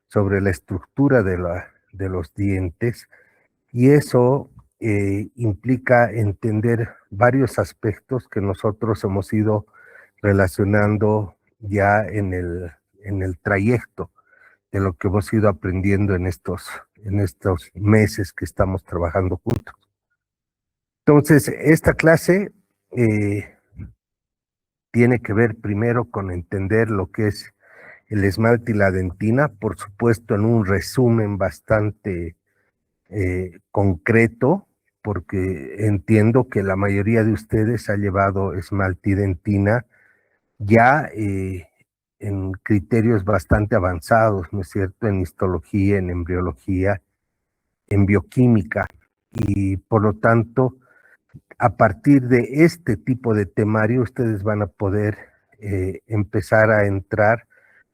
sobre la estructura de los dientes, y eso implica entender varios aspectos que nosotros hemos ido relacionando ya en el trayecto de lo que hemos ido aprendiendo en estos meses que estamos trabajando juntos. Entonces, esta clase tiene que ver primero con entender lo que es el esmalte y la dentina, por supuesto en un resumen bastante concreto, porque entiendo que la mayoría de ustedes ha llevado esmalte y dentina ya en criterios bastante avanzados, ¿no es cierto?, en histología, en embriología, en bioquímica, y por lo tanto, a partir de este tipo de temario, ustedes van a poder empezar a entrar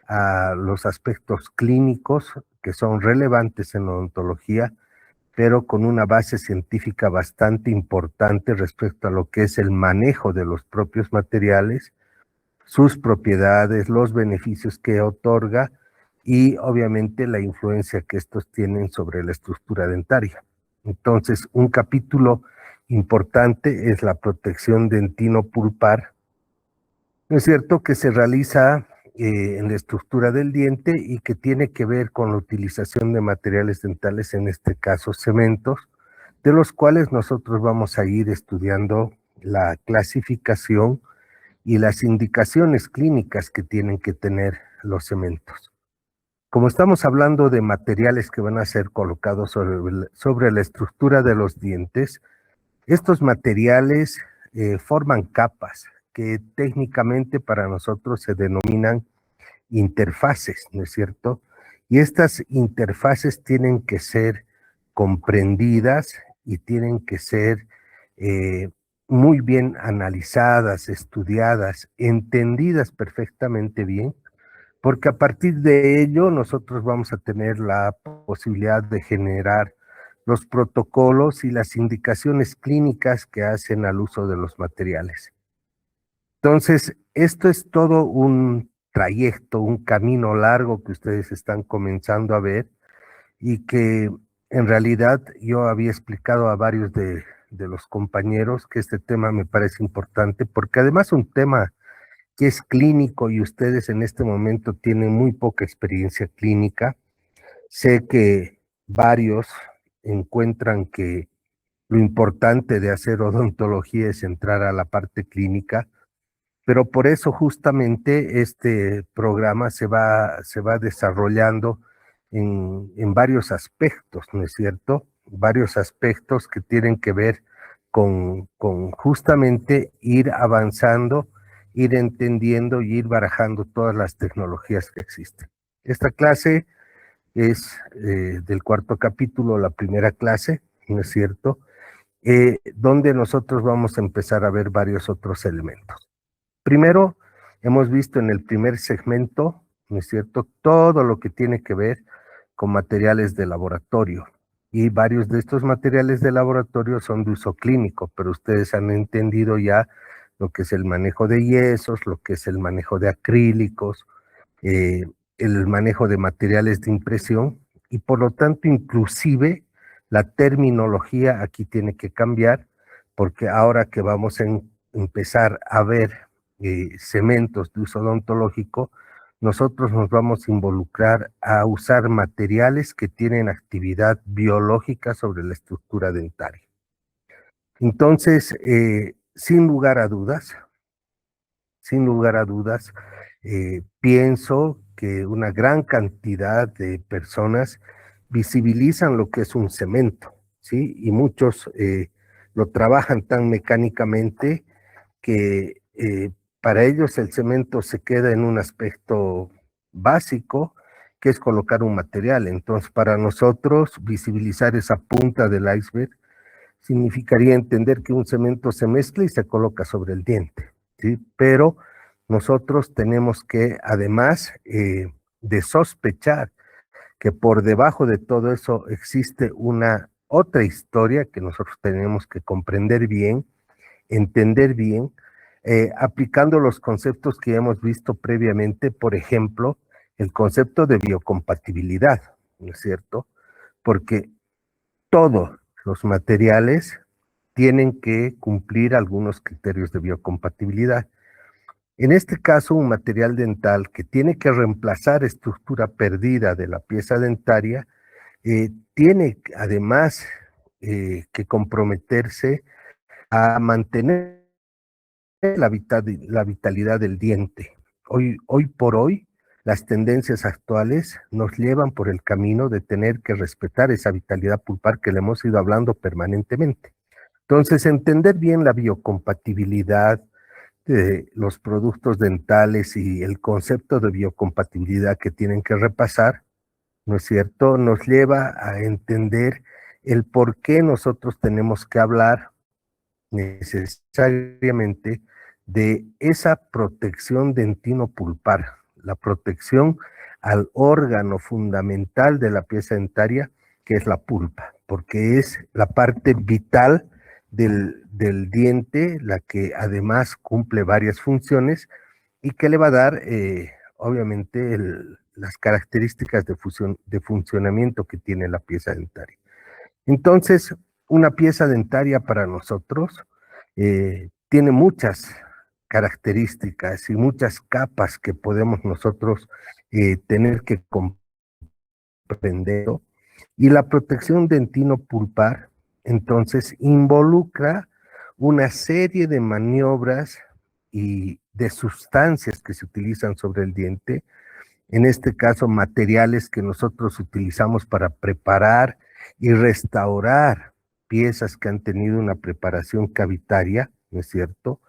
a los aspectos clínicos que son relevantes en la odontología, pero con una base científica bastante importante respecto a lo que es el manejo de los propios materiales, sus propiedades, los beneficios que otorga y obviamente la influencia que estos tienen sobre la estructura dentaria. Entonces, un capítulo importante es la protección dentino-pulpar, ¿no es cierto?, que se realiza en la estructura del diente y que tiene que ver con la utilización de materiales dentales, en este caso cementos, de los cuales nosotros vamos a ir estudiando la clasificación y las indicaciones clínicas que tienen que tener los cementos. Como estamos hablando de materiales que van a ser colocados sobre la estructura de los dientes, estos materiales forman capas que técnicamente para nosotros se denominan interfaces, ¿no es cierto? Y estas interfaces tienen que ser comprendidas y tienen que ser muy bien analizadas, estudiadas, entendidas perfectamente bien, porque a partir de ello nosotros vamos a tener la posibilidad de generar los protocolos y las indicaciones clínicas que hacen al uso de los materiales. Entonces, esto es todo un trayecto, un camino largo que ustedes están comenzando a ver y que en realidad yo había explicado a varios de los compañeros que este tema me parece importante porque además es un tema que es clínico y ustedes en este momento tienen muy poca experiencia clínica. Sé que varios encuentran que lo importante de hacer odontología es entrar a la parte clínica, pero por eso justamente este programa se va desarrollando en varios aspectos, ¿no es cierto? Varios aspectos que tienen que ver con justamente ir avanzando, ir entendiendo y ir barajando todas las tecnologías que existen. Esta clase es del cuarto capítulo, la primera clase, ¿no es cierto? Donde nosotros vamos a empezar a ver varios otros elementos. Primero, hemos visto en el primer segmento, ¿no es cierto?, todo lo que tiene que ver con materiales de laboratorio. Y varios de estos materiales de laboratorio son de uso clínico, pero ustedes han entendido ya lo que es el manejo de yesos, lo que es el manejo de acrílicos, el manejo de materiales de impresión, y por lo tanto, inclusive, la terminología aquí tiene que cambiar, porque ahora que vamos a empezar a ver cementos de uso odontológico, nosotros nos vamos a involucrar a usar materiales que tienen actividad biológica sobre la estructura dentaria. Entonces, sin lugar a dudas, pienso que una gran cantidad de personas visibilizan lo que es un cemento, ¿sí? Y muchos lo trabajan tan mecánicamente que para ellos el cemento se queda en un aspecto básico, que es colocar un material. Entonces, para nosotros, visibilizar esa punta del iceberg significaría entender que un cemento se mezcla y se coloca sobre el diente, ¿sí? Pero nosotros tenemos que, además de sospechar que por debajo de todo eso existe una otra historia que nosotros tenemos que comprender bien, entender bien, aplicando los conceptos que hemos visto previamente, por ejemplo, el concepto de biocompatibilidad, ¿no es cierto? Porque todos los materiales tienen que cumplir algunos criterios de biocompatibilidad. En este caso, un material dental que tiene que reemplazar estructura perdida de la pieza dentaria, tiene además que comprometerse a mantener la vitalidad del diente. Hoy por hoy, las tendencias actuales nos llevan por el camino de tener que respetar esa vitalidad pulpar que le hemos ido hablando permanentemente. Entonces, entender bien la biocompatibilidad de los productos dentales y el concepto de biocompatibilidad que tienen que repasar, ¿no es cierto?, nos lleva a entender el por qué nosotros tenemos que hablar necesariamente de esa protección dentino-pulpar, la protección al órgano fundamental de la pieza dentaria, que es la pulpa, porque es la parte vital del diente, la que además cumple varias funciones y que le va a dar, obviamente, las características de funcionamiento que tiene la pieza dentaria. Entonces, una pieza dentaria para nosotros tiene muchas características y muchas capas que podemos nosotros tener que comprender. Y la protección dentino-pulpar, entonces, involucra una serie de maniobras y de sustancias que se utilizan sobre el diente, en este caso materiales que nosotros utilizamos para preparar y restaurar piezas que han tenido una preparación cavitaria, ¿no es cierto?,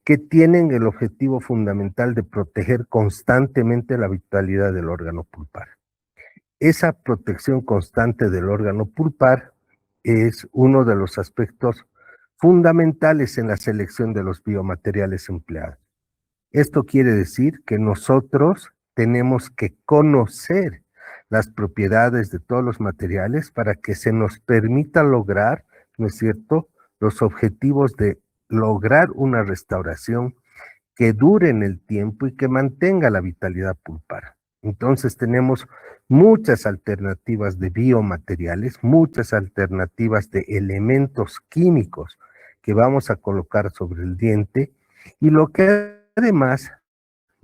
que tienen el objetivo fundamental de proteger constantemente la vitalidad del órgano pulpar. Esa protección constante del órgano pulpar es uno de los aspectos fundamentales en la selección de los biomateriales empleados. Esto quiere decir que nosotros tenemos que conocer las propiedades de todos los materiales para que se nos permita lograr, ¿no es cierto?, los objetivos de lograr una restauración que dure en el tiempo y que mantenga la vitalidad pulpar. Entonces tenemos muchas alternativas de biomateriales, muchas alternativas de elementos químicos que vamos a colocar sobre el diente y lo que además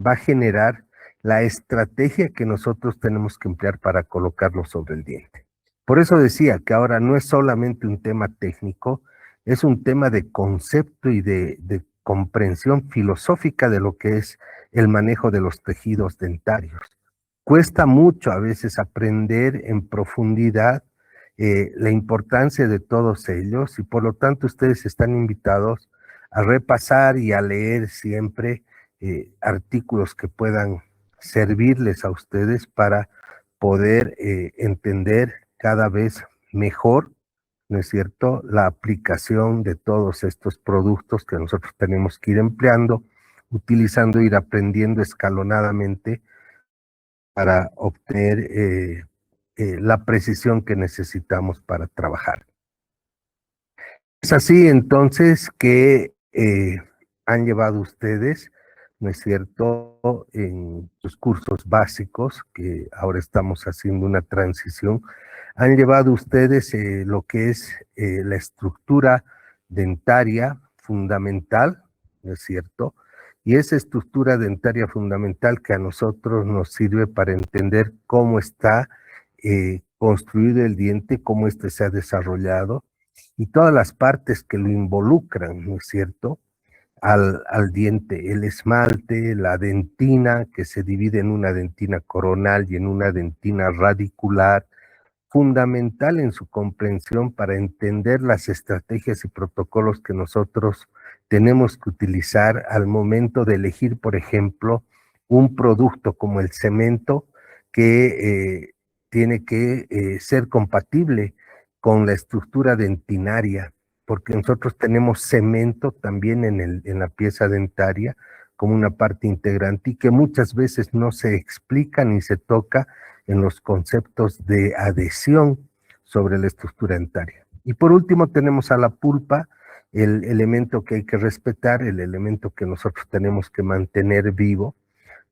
va a generar la estrategia que nosotros tenemos que emplear para colocarlo sobre el diente. Por eso decía que ahora no es solamente un tema técnico, es un tema de concepto y de comprensión filosófica de lo que es el manejo de los tejidos dentarios. Cuesta mucho a veces aprender en profundidad la importancia de todos ellos y por lo tanto ustedes están invitados a repasar y a leer siempre artículos que puedan servirles a ustedes para poder entender cada vez mejor, ¿no es cierto?, la aplicación de todos estos productos que nosotros tenemos que ir empleando, utilizando, ir aprendiendo escalonadamente para obtener la precisión que necesitamos para trabajar. Es así entonces que han llevado ustedes, ¿no es cierto?, en sus cursos básicos, que ahora estamos haciendo una transición, han llevado ustedes lo que es la estructura dentaria fundamental, ¿no es cierto?, y esa estructura dentaria fundamental que a nosotros nos sirve para entender cómo está construido el diente, cómo éste se ha desarrollado, y todas las partes que lo involucran, ¿no es cierto?, al diente, el esmalte, la dentina, que se divide en una dentina coronal y en una dentina radicular, fundamental en su comprensión para entender las estrategias y protocolos que nosotros tenemos que utilizar al momento de elegir, por ejemplo, un producto como el cemento que tiene que ser compatible con la estructura dentinaria, porque nosotros tenemos cemento también en la pieza dentaria como una parte integrante y que muchas veces no se explica ni se toca en los conceptos de adhesión sobre la estructura dentaria. Y por último tenemos a la pulpa, el elemento que hay que respetar, el elemento que nosotros tenemos que mantener vivo,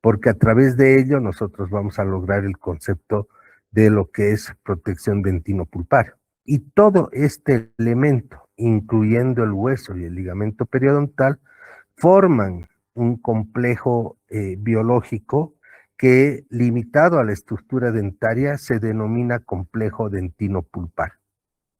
porque a través de ello nosotros vamos a lograr el concepto de lo que es protección dentino-pulpar. Y todo este elemento, incluyendo el hueso y el ligamento periodontal, forman un complejo biológico que, limitado a la estructura dentaria, se denomina complejo dentino-pulpar.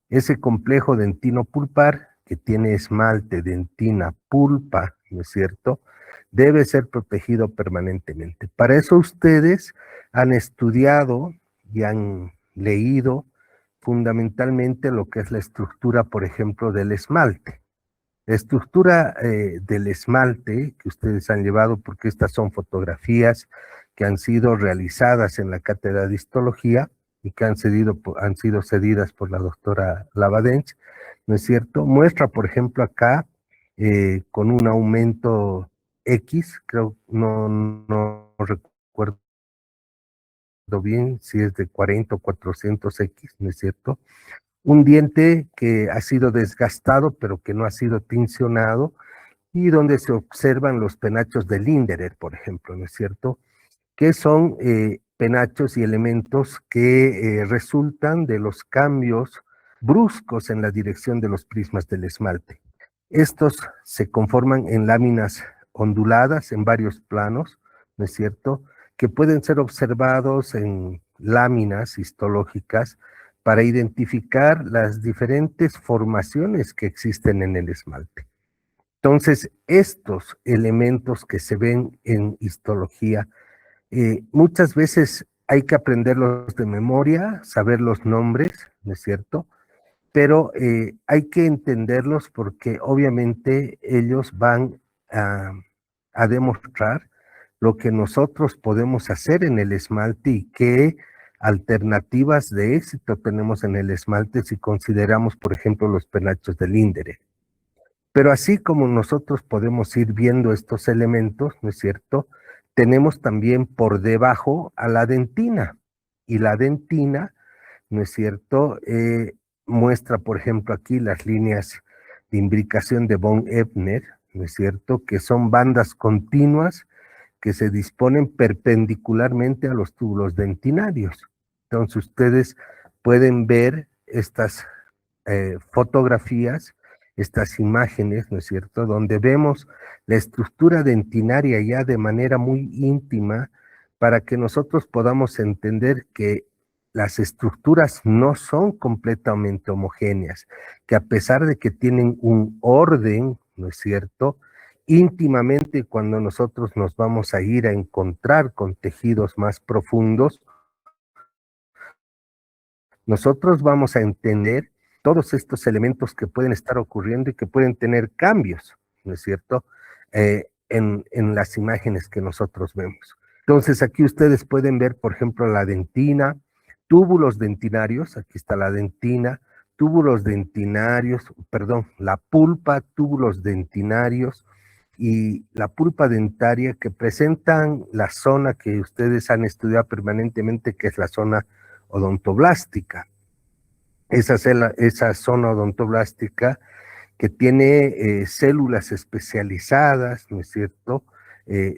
Ese complejo dentino-pulpar, que tiene esmalte, dentina, pulpa, ¿no es cierto?, debe ser protegido permanentemente. Para eso ustedes han estudiado y han leído fundamentalmente lo que es la estructura, por ejemplo, del esmalte. La estructura del esmalte que ustedes han llevado, porque estas son fotografías que han sido realizadas en la cátedra de histología y que han sido cedidas por la doctora Labadench, ¿no es cierto? Muestra, por ejemplo, acá con un aumento X, creo, no recuerdo bien si es de 40 o 400X, ¿no es cierto? Un diente que ha sido desgastado, pero que no ha sido tincionado, y donde se observan los penachos de Linderer, por ejemplo, ¿no es cierto?, que son penachos y elementos que resultan de los cambios bruscos en la dirección de los prismas del esmalte. Estos se conforman en láminas onduladas en varios planos, ¿no es cierto?, que pueden ser observados en láminas histológicas para identificar las diferentes formaciones que existen en el esmalte. Entonces, estos elementos que se ven en histología, muchas veces hay que aprenderlos de memoria, saber los nombres, ¿no es cierto?, pero hay que entenderlos porque obviamente ellos van a, a demostrar lo que nosotros podemos hacer en el esmalte y qué alternativas de éxito tenemos en el esmalte si consideramos, por ejemplo, los penachos del Linderer. Pero así como nosotros podemos ir viendo estos elementos, ¿no es cierto?, tenemos también por debajo a la dentina. Y la dentina, ¿no es cierto?, muestra, por ejemplo, aquí las líneas de imbricación de von Ebner, ¿no es cierto?, que son bandas continuas que se disponen perpendicularmente a los túbulos dentinarios. Entonces ustedes pueden ver estas fotografías, estas imágenes, ¿no es cierto?, donde vemos la estructura dentinaria ya de manera muy íntima para que nosotros podamos entender que las estructuras no son completamente homogéneas, que a pesar de que tienen un orden, ¿no es cierto?, íntimamente cuando nosotros nos vamos a ir a encontrar con tejidos más profundos, nosotros vamos a entender todos estos elementos que pueden estar ocurriendo y que pueden tener cambios, ¿no es cierto?, en las imágenes que nosotros vemos. Entonces aquí ustedes pueden ver, por ejemplo, la dentina, túbulos dentinarios, aquí está la dentina, túbulos dentinarios, perdón, la pulpa, túbulos dentinarios y la pulpa dentaria, que presentan la zona que ustedes han estudiado permanentemente, que es la zona odontoblástica. Esa zona odontoblástica que tiene células especializadas, ¿no es cierto?,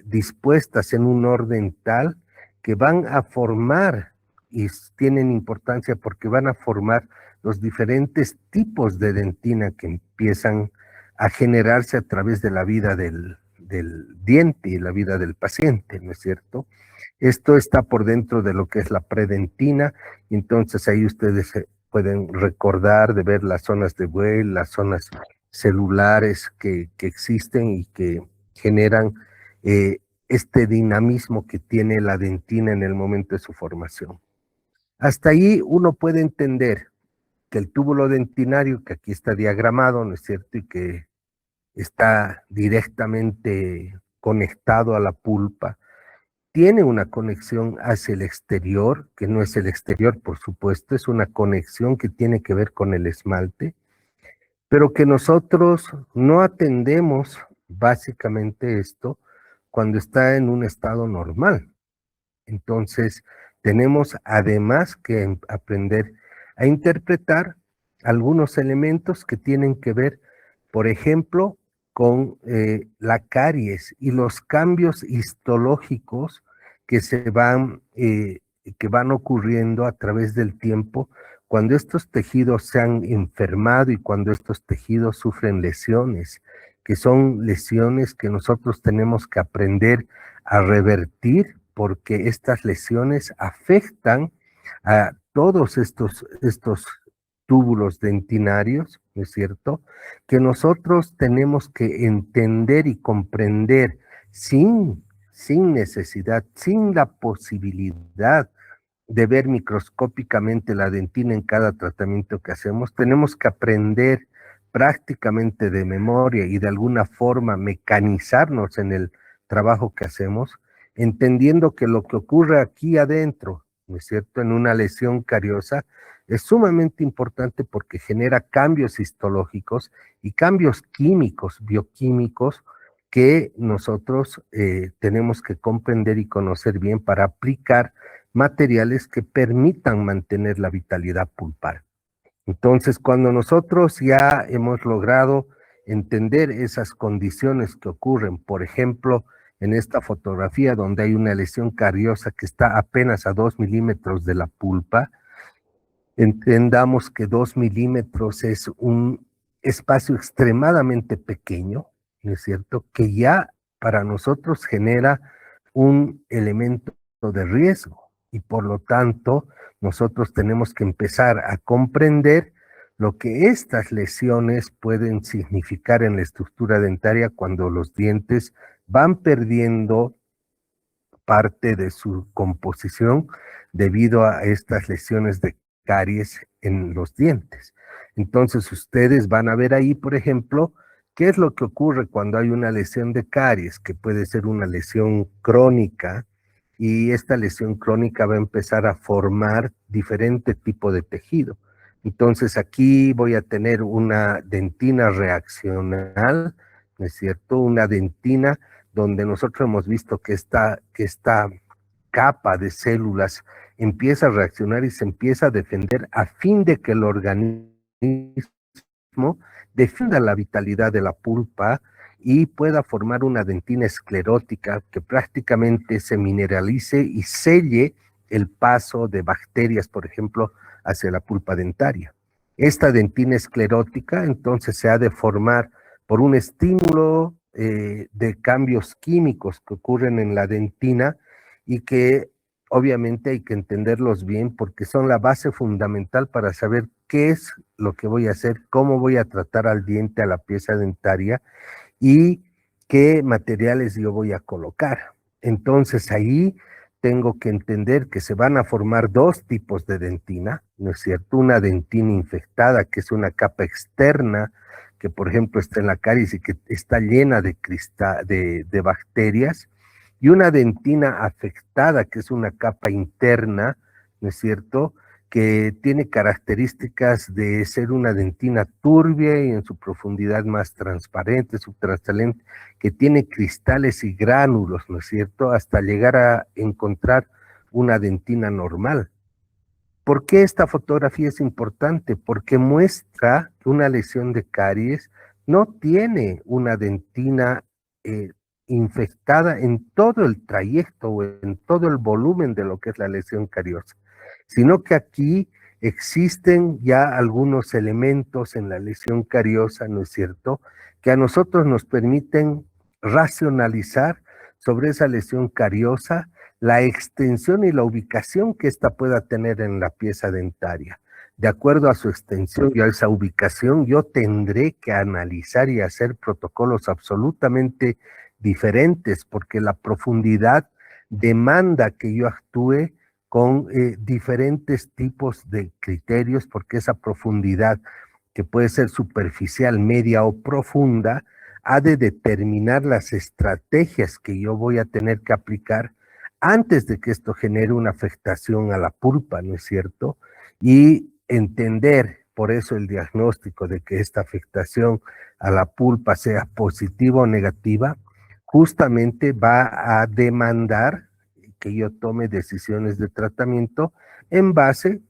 dispuestas en un orden tal que van a formar, y tienen importancia porque van a formar los diferentes tipos de dentina que empiezan a generarse a través de la vida del diente y la vida del paciente, ¿no es cierto? Esto está por dentro de lo que es la predentina, y entonces ahí ustedes pueden recordar de ver las zonas de Weil, las zonas celulares que existen y que generan este dinamismo que tiene la dentina en el momento de su formación. Hasta ahí uno puede entender que el túbulo dentinario, que aquí está diagramado, ¿no es cierto?, y que está directamente conectado a la pulpa, tiene una conexión hacia el exterior, que no es el exterior, por supuesto, es una conexión que tiene que ver con el esmalte, pero que nosotros no atendemos básicamente esto cuando está en un estado normal. Entonces, tenemos además que aprender a interpretar algunos elementos que tienen que ver, por ejemplo, con la caries y los cambios histológicos que que van ocurriendo a través del tiempo cuando estos tejidos se han enfermado y cuando estos tejidos sufren lesiones, que son lesiones que nosotros tenemos que aprender a revertir porque estas lesiones afectan a todos estos túbulos dentinarios, ¿no es cierto?, que nosotros tenemos que entender y comprender sin necesidad, sin la posibilidad de ver microscópicamente la dentina en cada tratamiento que hacemos. Tenemos que aprender prácticamente de memoria y de alguna forma mecanizarnos en el trabajo que hacemos, entendiendo que lo que ocurre aquí adentro, ¿no es cierto?, en una lesión cariosa, es sumamente importante porque genera cambios histológicos y cambios químicos, bioquímicos, que nosotros tenemos que comprender y conocer bien para aplicar materiales que permitan mantener la vitalidad pulpar. Entonces, cuando nosotros ya hemos logrado entender esas condiciones que ocurren, por ejemplo, en esta fotografía donde hay una lesión cariosa que está apenas a 2 milímetros de la pulpa, entendamos que 2 milímetros es un espacio extremadamente pequeño, ¿no es cierto?, que ya para nosotros genera un elemento de riesgo y por lo tanto nosotros tenemos que empezar a comprender lo que estas lesiones pueden significar en la estructura dentaria cuando los dientes van perdiendo parte de su composición debido a estas lesiones de caries en los dientes. Entonces ustedes van a ver ahí, por ejemplo, qué es lo que ocurre cuando hay una lesión de caries, que puede ser una lesión crónica, y esta lesión crónica va a empezar a formar diferente tipo de tejido. Entonces aquí voy a tener una dentina reaccional, ¿no es cierto? Una dentina donde nosotros hemos visto que esta capa de células empieza a reaccionar y se empieza a defender a fin de que el organismo defienda la vitalidad de la pulpa y pueda formar una dentina esclerótica que prácticamente se mineralice y selle el paso de bacterias, por ejemplo, hacia la pulpa dentaria. Esta dentina esclerótica entonces se ha de formar por un estímulo de cambios químicos que ocurren en la dentina y que obviamente hay que entenderlos bien porque son la base fundamental para saber qué es lo que voy a hacer, cómo voy a tratar al diente, a la pieza dentaria y qué materiales yo voy a colocar. Entonces ahí tengo que entender que se van a formar dos tipos de dentina, ¿no es cierto? Una dentina infectada, que es una capa externa, que por ejemplo está en la caries y que está llena de bacterias, y una dentina afectada, que es una capa interna, ¿no es cierto?, que tiene características de ser una dentina turbia y en su profundidad más transparente, subtransparente, que tiene cristales y gránulos, ¿no es cierto?, hasta llegar a encontrar una dentina normal. ¿Por qué esta fotografía es importante? Porque muestra que una lesión de caries no tiene una dentina infectada en todo el trayecto o en todo el volumen de lo que es la lesión cariosa, sino que aquí existen ya algunos elementos en la lesión cariosa, ¿no es cierto?, que a nosotros nos permiten racionalizar sobre esa lesión cariosa la extensión y la ubicación que ésta pueda tener en la pieza dentaria. De acuerdo a su extensión y a esa ubicación, yo tendré que analizar y hacer protocolos absolutamente diferentes, porque la profundidad demanda que yo actúe con diferentes tipos de criterios, porque esa profundidad, que puede ser superficial, media o profunda, ha de determinar las estrategias que yo voy a tener que aplicar antes de que esto genere una afectación a la pulpa, ¿no es cierto? Y entender, por eso el diagnóstico de que esta afectación a la pulpa sea positiva o negativa, justamente va a demandar que yo tome decisiones de tratamiento en base,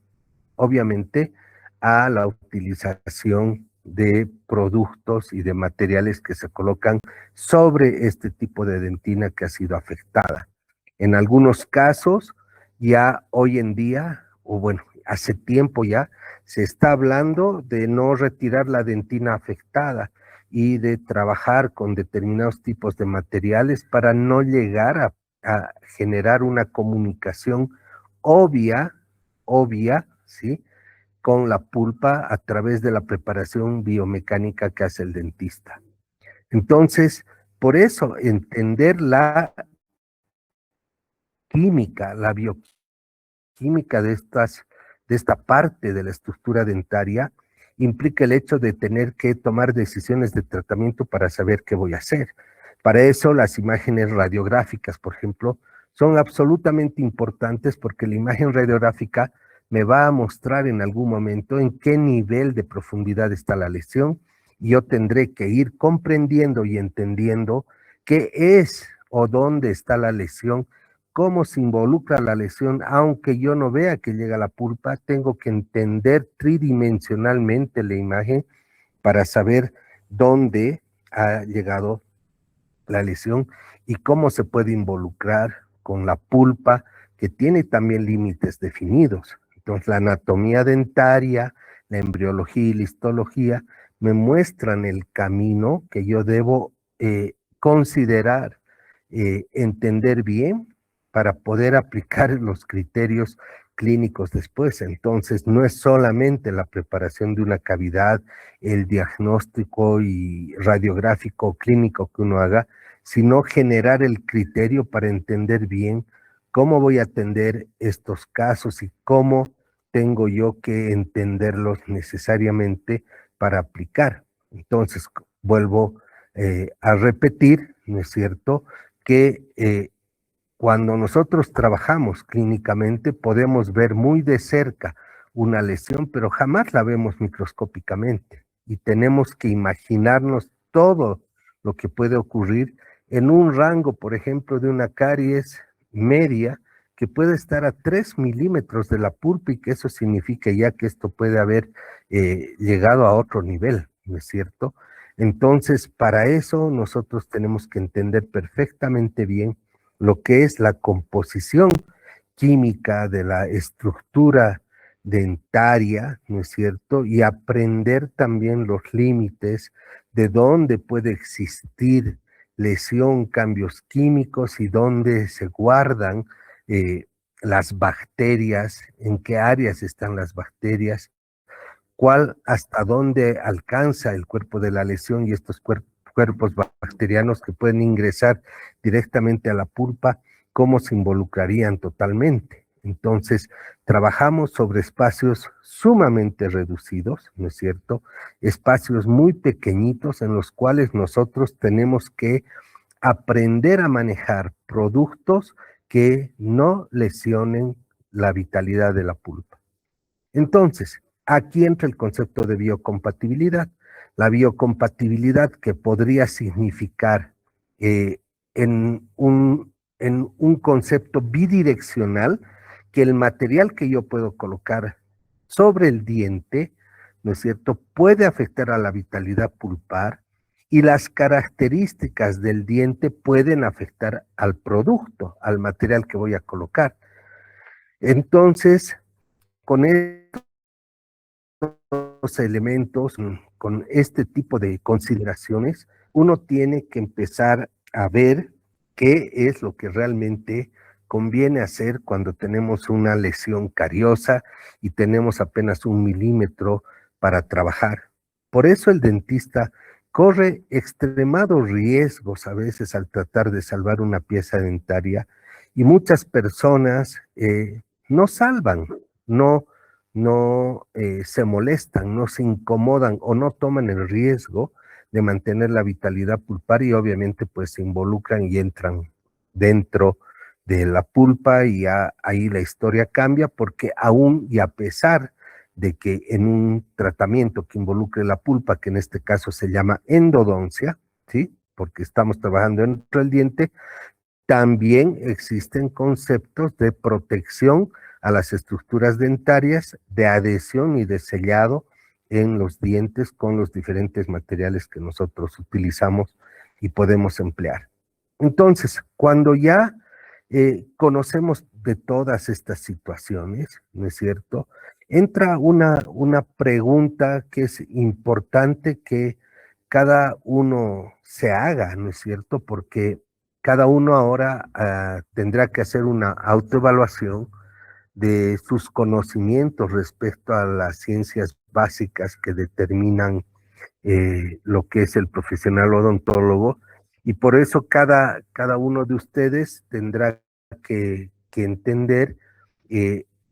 obviamente, a la utilización de productos y de materiales que se colocan sobre este tipo de dentina que ha sido afectada. En algunos casos, ya hoy en día, o bueno, hace tiempo ya, se está hablando de no retirar la dentina afectada y de trabajar con determinados tipos de materiales para no llegar a generar una comunicación obvia, ¿sí? Con la pulpa a través de la preparación biomecánica que hace el dentista. Entonces, por eso, entender la química, la bioquímica de esta parte de la estructura dentaria, implica el hecho de tener que tomar decisiones de tratamiento para saber qué voy a hacer. Para eso, las imágenes radiográficas, por ejemplo, son absolutamente importantes porque la imagen radiográfica me va a mostrar en algún momento en qué nivel de profundidad está la lesión y yo tendré que ir comprendiendo y entendiendo qué es o dónde está la lesión, cómo se involucra la lesión, aunque yo no vea que llega la pulpa, tengo que entender tridimensionalmente la imagen para saber dónde ha llegado la lesión y cómo se puede involucrar con la pulpa, que tiene también límites definidos. Entonces, la anatomía dentaria, la embriología y la histología me muestran el camino que yo debo considerar, entender bien para poder aplicar los criterios clínicos después. Entonces, no es solamente la preparación de una cavidad, el diagnóstico y radiográfico clínico que uno haga, sino generar el criterio para entender bien cómo voy a atender estos casos y cómo tengo yo que entenderlos necesariamente para aplicar. Entonces, vuelvo a repetir, ¿no es cierto?, que cuando nosotros trabajamos clínicamente podemos ver muy de cerca una lesión, pero jamás la vemos microscópicamente y tenemos que imaginarnos todo lo que puede ocurrir en un rango, por ejemplo, de una caries media que puede estar a 3 milímetros de la pulpa y que eso significa ya que esto puede haber llegado a otro nivel, ¿no es cierto? Entonces, para eso nosotros tenemos que entender perfectamente bien lo que es la composición química de la estructura dentaria, ¿no es cierto? Y aprender también los límites de dónde puede existir lesión, cambios químicos y dónde se guardan eh, las bacterias, en qué áreas están las bacterias, cuál hasta dónde alcanza el cuerpo de la lesión y estos cuerpos bacterianos que pueden ingresar directamente a la pulpa, cómo se involucrarían totalmente. Entonces, trabajamos sobre espacios sumamente reducidos, ¿no es cierto? Espacios muy pequeñitos en los cuales nosotros tenemos que aprender a manejar productos que no lesionen la vitalidad de la pulpa. Entonces, aquí entra el concepto de biocompatibilidad. La biocompatibilidad que podría significar eh, en un concepto bidireccional que el material que yo puedo colocar sobre el diente, ¿no es cierto?, puede afectar a la vitalidad pulpar y las características del diente pueden afectar al producto, al material que voy a colocar. Entonces, con elementos, con este tipo de consideraciones, uno tiene que empezar a ver qué es lo que realmente conviene hacer cuando tenemos una lesión cariosa y tenemos apenas 1 milímetro para trabajar. Por eso el dentista corre extremados riesgos a veces al tratar de salvar una pieza dentaria y muchas personas no salvan, no se molestan, no se incomodan o no toman el riesgo de mantener la vitalidad pulpar y obviamente pues se involucran y entran dentro de la pulpa y ahí la historia cambia porque aún y a pesar de que en un tratamiento que involucre la pulpa, que en este caso se llama endodoncia, ¿sí? Porque estamos trabajando dentro del diente, también existen conceptos de protección a las estructuras dentarias, de adhesión y de sellado en los dientes con los diferentes materiales que nosotros utilizamos y podemos emplear. Entonces, cuando ya conocemos de todas estas situaciones, ¿no es cierto? Entra una pregunta que es importante que cada uno se haga, ¿no es cierto? Porque cada uno ahora tendrá que hacer una autoevaluación de sus conocimientos respecto a las ciencias básicas que determinan lo que es el profesional odontólogo, y por eso cada uno de ustedes tendrá que entender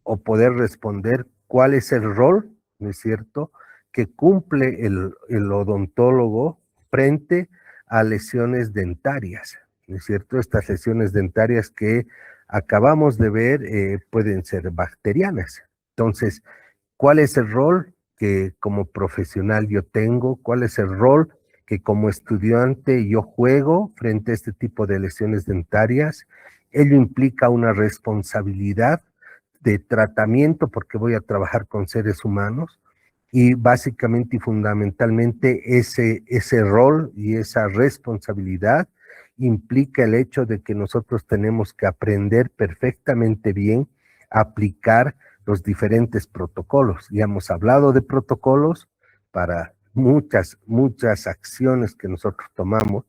o poder responder cuál es el rol, ¿no es cierto?, que cumple el odontólogo frente a lesiones dentarias, ¿no es cierto? Estas lesiones dentarias que acabamos de ver pueden ser bacterianas. Entonces, ¿cuál es el rol que como profesional yo tengo? ¿Cuál es el rol que como estudiante yo juego frente a este tipo de lesiones dentarias? Ello implica una responsabilidad de tratamiento porque voy a trabajar con seres humanos y básicamente y fundamentalmente ese rol y esa responsabilidad implica el hecho de que nosotros tenemos que aprender perfectamente bien a aplicar los diferentes protocolos. Ya hemos hablado de protocolos para muchas acciones que nosotros tomamos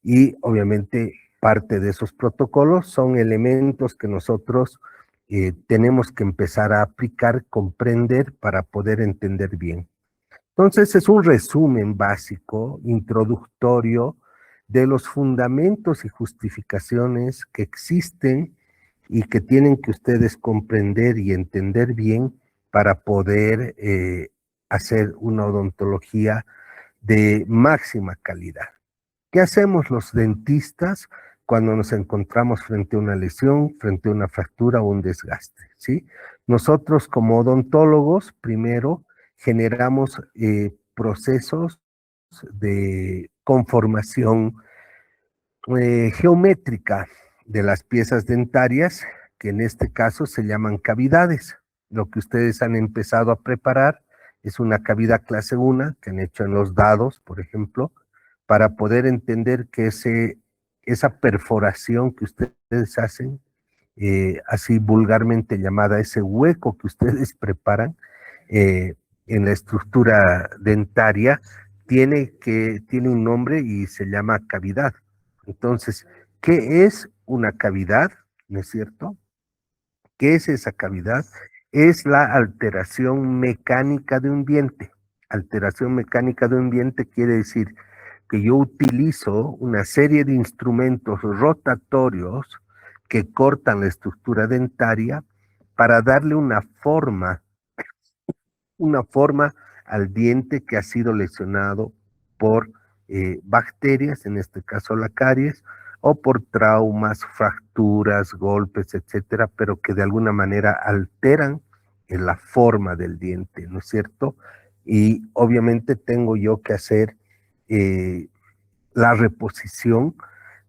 y obviamente parte de esos protocolos son elementos que nosotros tenemos que empezar a aplicar, comprender para poder entender bien. Entonces es un resumen básico, introductorio, de los fundamentos y justificaciones que existen y que tienen que ustedes comprender y entender bien para poder hacer una odontología de máxima calidad. ¿Qué hacemos los dentistas cuando nos encontramos frente a una lesión, frente a una fractura o un desgaste? ¿Sí? Nosotros como odontólogos, primero, generamos procesos de conformación geométrica de las piezas dentarias, que en este caso se llaman cavidades. Lo que ustedes han empezado a preparar es una cavidad clase 1 que han hecho en los dados, por ejemplo, para poder entender que esa perforación que ustedes hacen, así vulgarmente llamada, ese hueco que ustedes preparan eh, en la estructura dentaria, tiene un nombre y se llama cavidad. Entonces, ¿qué es una cavidad? ¿No es cierto? ¿Qué es esa cavidad? Es la alteración mecánica de un diente. Alteración mecánica de un diente quiere decir que yo utilizo una serie de instrumentos rotatorios que cortan la estructura dentaria para darle una forma al diente que ha sido lesionado por bacterias, en este caso la caries, o por traumas, fracturas, golpes, etcétera, pero que de alguna manera alteran en la forma del diente, ¿no es cierto? Y obviamente tengo yo que hacer eh, la reposición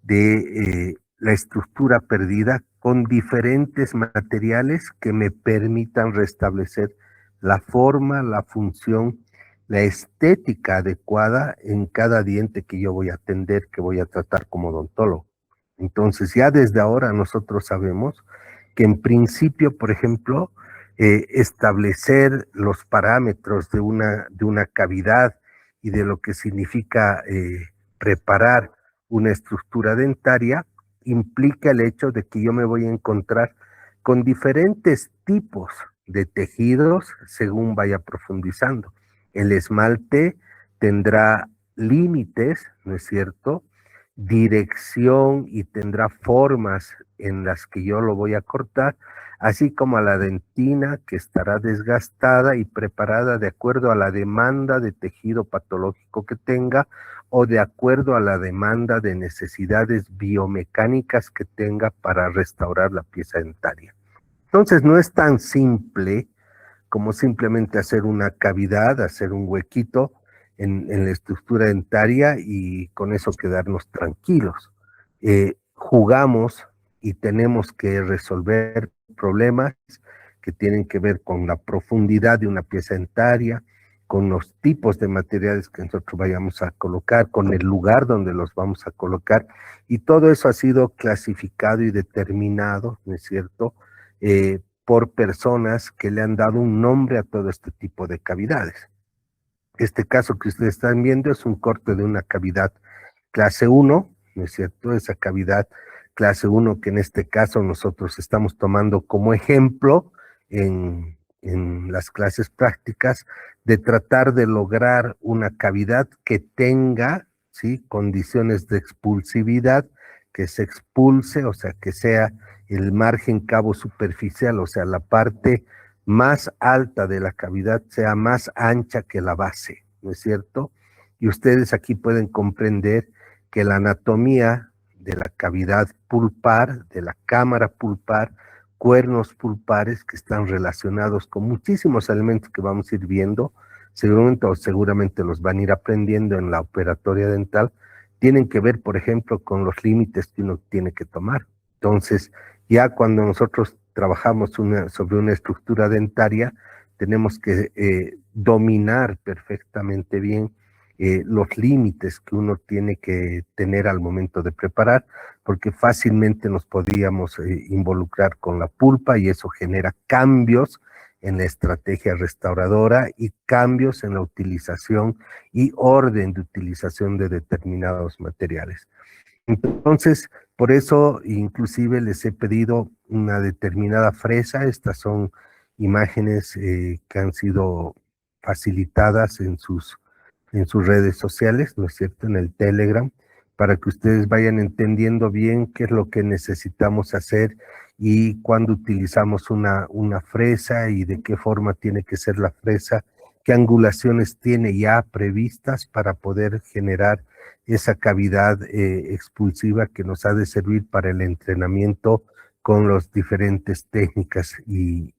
de la estructura perdida con diferentes materiales que me permitan restablecer la forma, la función, la estética adecuada en cada diente que yo voy a atender, que voy a tratar como odontólogo. Entonces, ya desde ahora nosotros sabemos que en principio, por ejemplo, establecer los parámetros de una cavidad y de lo que significa preparar una estructura dentaria implica el hecho de que yo me voy a encontrar con diferentes tipos de tejidos según vaya profundizando. El esmalte tendrá límites, ¿no es cierto? Dirección y tendrá formas en las que yo lo voy a cortar, así como a la dentina que estará desgastada y preparada de acuerdo a la demanda de tejido patológico que tenga o de acuerdo a la demanda de necesidades biomecánicas que tenga para restaurar la pieza dentaria. Entonces no es tan simple como simplemente hacer una cavidad, hacer un huequito en la estructura dentaria y con eso quedarnos tranquilos. Jugamos y tenemos que resolver problemas que tienen que ver con la profundidad de una pieza dentaria, con los tipos de materiales que nosotros vayamos a colocar, con el lugar donde los vamos a colocar, y todo eso ha sido clasificado y determinado, ¿no es cierto?, por personas que le han dado un nombre a todo este tipo de cavidades. Este caso que ustedes están viendo es un corte de una cavidad clase 1, ¿no es cierto? Esa cavidad clase 1 que en este caso nosotros estamos tomando como ejemplo en las clases prácticas de tratar de lograr una cavidad que tenga, ¿sí?, condiciones de expulsividad, que se expulse, o sea, que sea el margen cabo superficial, o sea, la parte más alta de la cavidad sea más ancha que la base, ¿no es cierto? Y ustedes aquí pueden comprender que la anatomía de la cavidad pulpar, de la cámara pulpar, cuernos pulpares que están relacionados con muchísimos elementos que vamos a ir viendo, seguramente los van a ir aprendiendo en la operatoria dental, tienen que ver, por ejemplo, con los límites que uno tiene que tomar. Entonces, ya cuando nosotros trabajamos sobre una estructura dentaria, tenemos que dominar perfectamente bien los límites que uno tiene que tener al momento de preparar, porque fácilmente nos podríamos involucrar con la pulpa y eso genera cambios en la estrategia restauradora y cambios en la utilización y orden de utilización de determinados materiales. Entonces, por eso inclusive les he pedido una determinada fresa. Estas son imágenes que han sido facilitadas en sus redes sociales, ¿no es cierto?, en el Telegram, para que ustedes vayan entendiendo bien qué es lo que necesitamos hacer y cuándo utilizamos una fresa y de qué forma tiene que ser la fresa, qué angulaciones tiene ya previstas para poder generar esa cavidad expulsiva que nos ha de servir para el entrenamiento con las diferentes técnicas y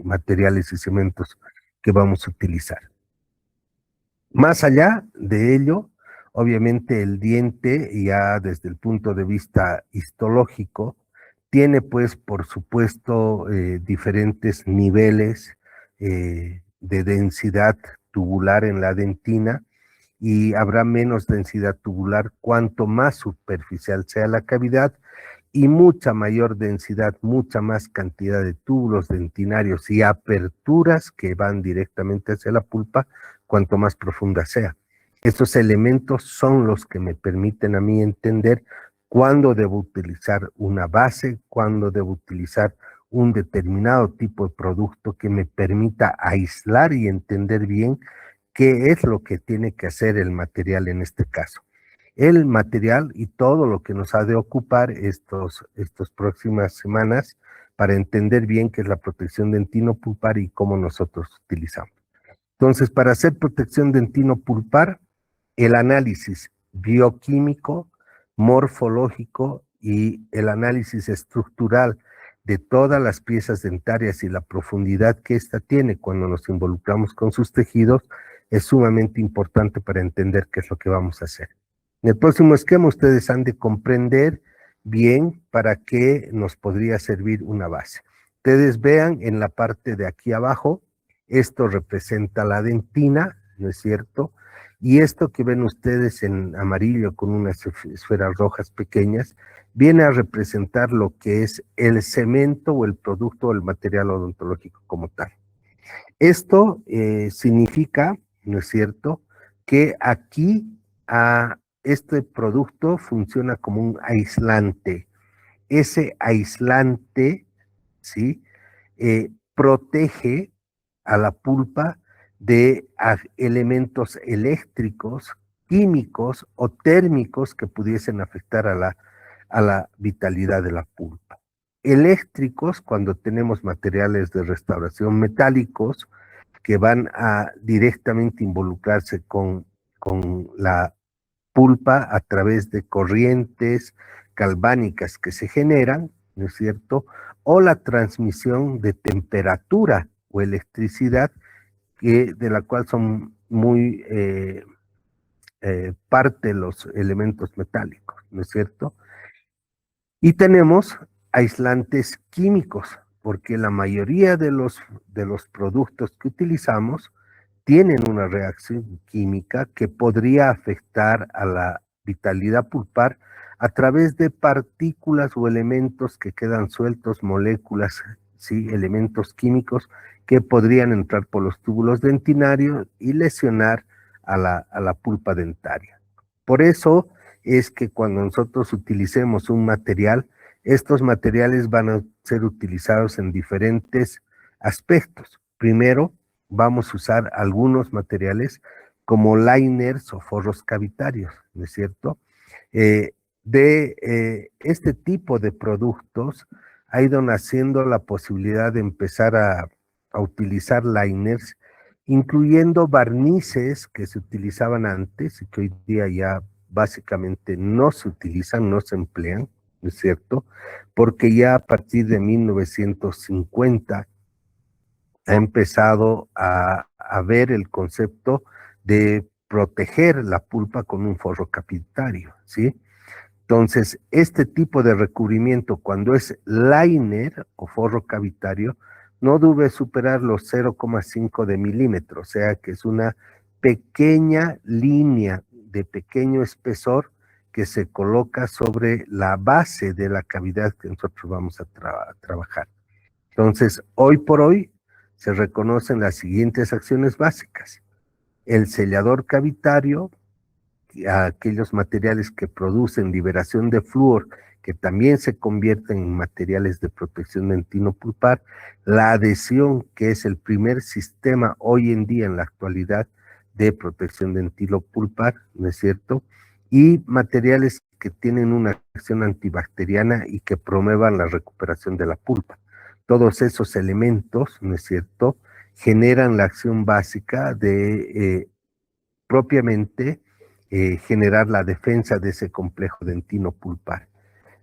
materiales y cementos que vamos a utilizar. Más allá de ello, obviamente el diente, ya desde el punto de vista histológico, tiene pues por supuesto diferentes niveles de densidad tubular en la dentina, y habrá menos densidad tubular cuanto más superficial sea la cavidad, y mucha mayor densidad, mucha más cantidad de túbulos dentinarios y aperturas que van directamente hacia la pulpa, cuanto más profunda sea. Estos elementos son los que me permiten a mí entender cuándo debo utilizar una base, cuándo debo utilizar un determinado tipo de producto que me permita aislar y entender bien qué es lo que tiene que hacer el material en este caso. El material y todo lo que nos ha de ocupar estas próximas semanas para entender bien qué es la protección dentino-pulpar y cómo nosotros utilizamos. Entonces, para hacer protección dentino-pulpar, el análisis bioquímico, morfológico y el análisis estructural de todas las piezas dentarias y la profundidad que ésta tiene cuando nos involucramos con sus tejidos es sumamente importante para entender qué es lo que vamos a hacer. En el próximo esquema ustedes han de comprender bien para qué nos podría servir una base. Ustedes vean en la parte de aquí abajo, esto representa la dentina, ¿no es cierto? Y esto que ven ustedes en amarillo con unas esferas rojas pequeñas, viene a representar lo que es el cemento o el producto o el material odontológico como tal. Esto significa, ¿no es cierto?, que aquí este producto funciona como un aislante. Ese aislante, ¿sí?, protege a la pulpa de elementos eléctricos, químicos o térmicos que pudiesen afectar a la vitalidad de la pulpa. Eléctricos, cuando tenemos materiales de restauración metálicos que van a directamente involucrarse con la pulpa a través de corrientes galvánicas que se generan, ¿no es cierto?, o la transmisión de temperatura o electricidad, de la cual son muy parte los elementos metálicos, ¿no es cierto? Y tenemos aislantes químicos, porque la mayoría de los productos que utilizamos tienen una reacción química que podría afectar a la vitalidad pulpar a través de partículas o elementos que quedan sueltos, moléculas, ¿sí? Elementos químicos que podrían entrar por los túbulos dentinarios y lesionar a la pulpa dentaria. Por eso es que cuando nosotros utilicemos un material, estos materiales van a ser utilizados en diferentes aspectos. Primero, vamos a usar algunos materiales como liners o forros cavitarios, ¿no es cierto? Este tipo de productos ha ido naciendo la posibilidad de empezar a utilizar liners, incluyendo barnices que se utilizaban antes y que hoy día ya básicamente no se utilizan, no se emplean, ¿no es cierto? Porque ya a partir de 1950 ha empezado a ver el concepto de proteger la pulpa con un forro cavitario, ¿sí? Entonces, este tipo de recubrimiento, cuando es liner o forro cavitario, no debe superar los 0,5 de milímetro, o sea que es una pequeña línea de pequeño espesor que se coloca sobre la base de la cavidad que nosotros vamos a trabajar. Entonces, hoy por hoy se reconocen las siguientes acciones básicas. El sellador cavitario, a aquellos materiales que producen liberación de flúor, que también se convierten en materiales de protección dentino-pulpar, la adhesión, que es el primer sistema hoy en día en la actualidad de protección dentino-pulpar, ¿no es cierto? Y materiales que tienen una acción antibacteriana y que promuevan la recuperación de la pulpa. Todos esos elementos, ¿no es cierto?, generan la acción básica de propiamente generar la defensa de ese complejo dentino pulpar.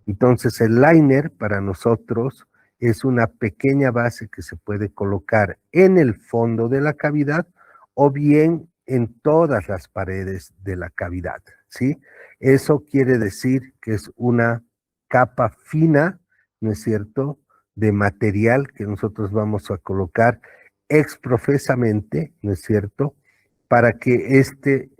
Entonces el liner para nosotros es una pequeña base que se puede colocar en el fondo de la cavidad o bien en todas las paredes de la cavidad, ¿sí? Eso quiere decir que es una capa fina, ¿no es cierto?, de material que nosotros vamos a colocar exprofesamente, ¿no es cierto?, para que este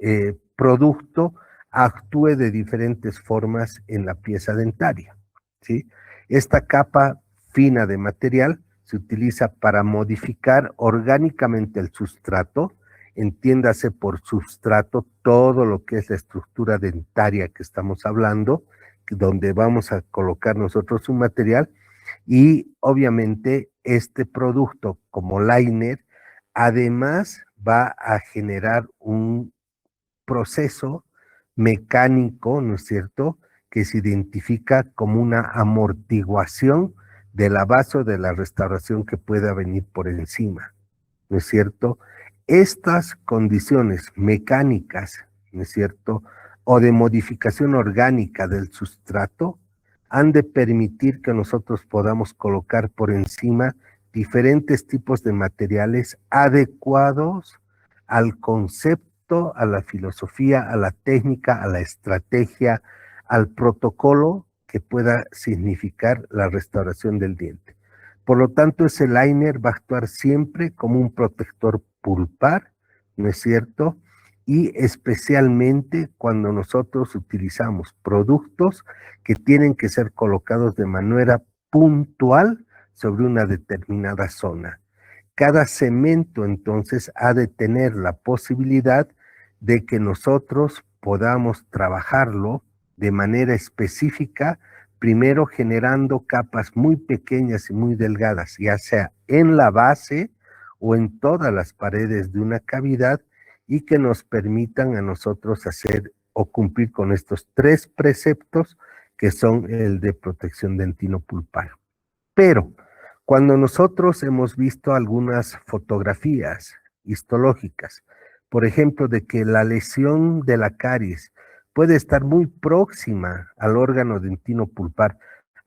producto actúe de diferentes formas en la pieza dentaria, ¿sí? Esta capa fina de material se utiliza para modificar orgánicamente el sustrato, entiéndase por sustrato todo lo que es la estructura dentaria que estamos hablando, donde vamos a colocar nosotros un material y obviamente este producto como liner además va a generar un proceso mecánico, ¿no es cierto?, que se identifica como una amortiguación de la base o de la restauración que pueda venir por encima, ¿no es cierto? Estas condiciones mecánicas, ¿no es cierto?, o de modificación orgánica del sustrato, han de permitir que nosotros podamos colocar por encima diferentes tipos de materiales adecuados al concepto, a la filosofía, a la técnica, a la estrategia, al protocolo que pueda significar la restauración del diente. Por lo tanto, ese liner va a actuar siempre como un protector pulpar, ¿no es cierto? Y especialmente cuando nosotros utilizamos productos que tienen que ser colocados de manera puntual sobre una determinada zona. Cada cemento entonces ha de tener la posibilidad de que nosotros podamos trabajarlo de manera específica, primero generando capas muy pequeñas y muy delgadas, ya sea en la base o en todas las paredes de una cavidad y que nos permitan a nosotros hacer o cumplir con estos tres preceptos que son el de protección dentino-pulpar. Pero cuando nosotros hemos visto algunas fotografías histológicas, por ejemplo, de que la lesión de la caries puede estar muy próxima al órgano dentino pulpar,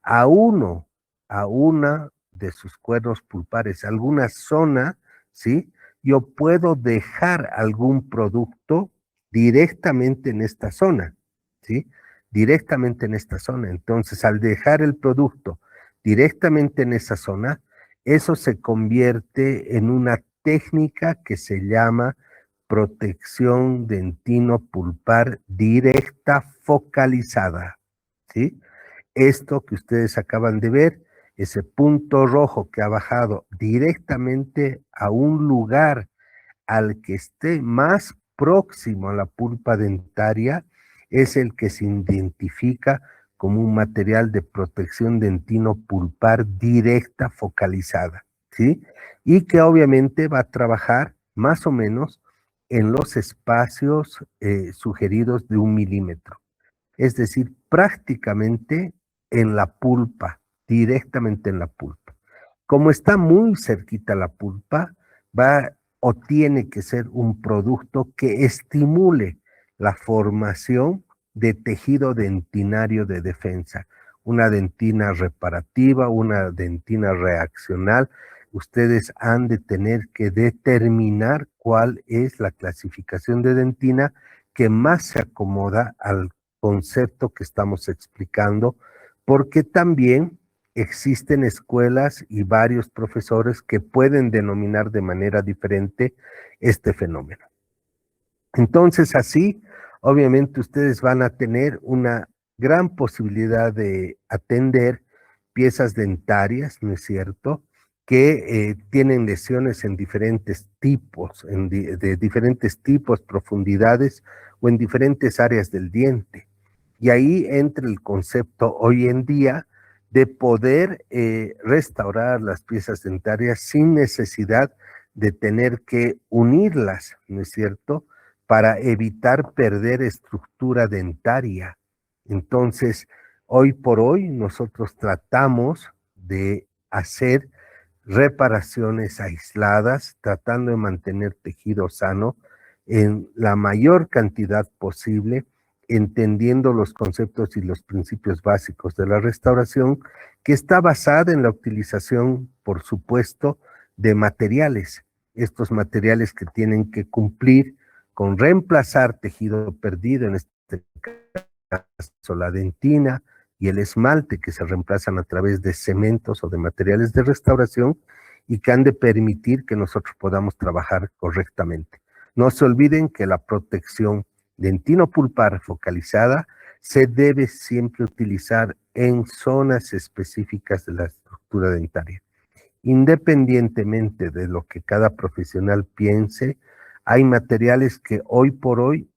a uno, a una de sus cuernos pulpares, alguna zona, ¿sí? Yo puedo dejar algún producto directamente en esta zona, ¿sí? Directamente en esta zona. Entonces, al dejar el producto directamente en esa zona, eso se convierte en una técnica que se llama protección dentino-pulpar directa focalizada, ¿sí? Esto que ustedes acaban de ver, ese punto rojo que ha bajado directamente a un lugar al que esté más próximo a la pulpa dentaria, es el que se identifica como un material de protección dentino-pulpar directa focalizada, ¿sí? Y que obviamente va a trabajar más o menos en los espacios sugeridos de 1 milímetro. Es decir, prácticamente en la pulpa, directamente en la pulpa. Como está muy cerquita la pulpa, va o tiene que ser un producto que estimule la formación de tejido dentinario de defensa, una dentina reparativa, una dentina reaccional. Ustedes han de tener que determinar cuál es la clasificación de dentina que más se acomoda al concepto que estamos explicando, porque también existen escuelas y varios profesores que pueden denominar de manera diferente este fenómeno. Entonces, así, obviamente, ustedes van a tener una gran posibilidad de atender piezas dentarias, ¿no es cierto?, que tienen lesiones en diferentes tipos, de diferentes tipos, profundidades o en diferentes áreas del diente. Y ahí entra el concepto hoy en día de poder restaurar las piezas dentarias sin necesidad de tener que unirlas, ¿no es cierto?, para evitar perder estructura dentaria. Entonces, hoy por hoy nosotros tratamos de hacer reparaciones aisladas, tratando de mantener tejido sano en la mayor cantidad posible, entendiendo los conceptos y los principios básicos de la restauración, que está basada en la utilización, por supuesto, de materiales. Estos materiales que tienen que cumplir con reemplazar tejido perdido, en este caso la dentina y el esmalte, que se reemplazan a través de cementos o de materiales de restauración y que han de permitir que nosotros podamos trabajar correctamente. No se olviden que la protección dentino-pulpar focalizada se debe siempre utilizar en zonas específicas de la estructura dentaria. Independientemente de lo que cada profesional piense, hay materiales que hoy por hoy,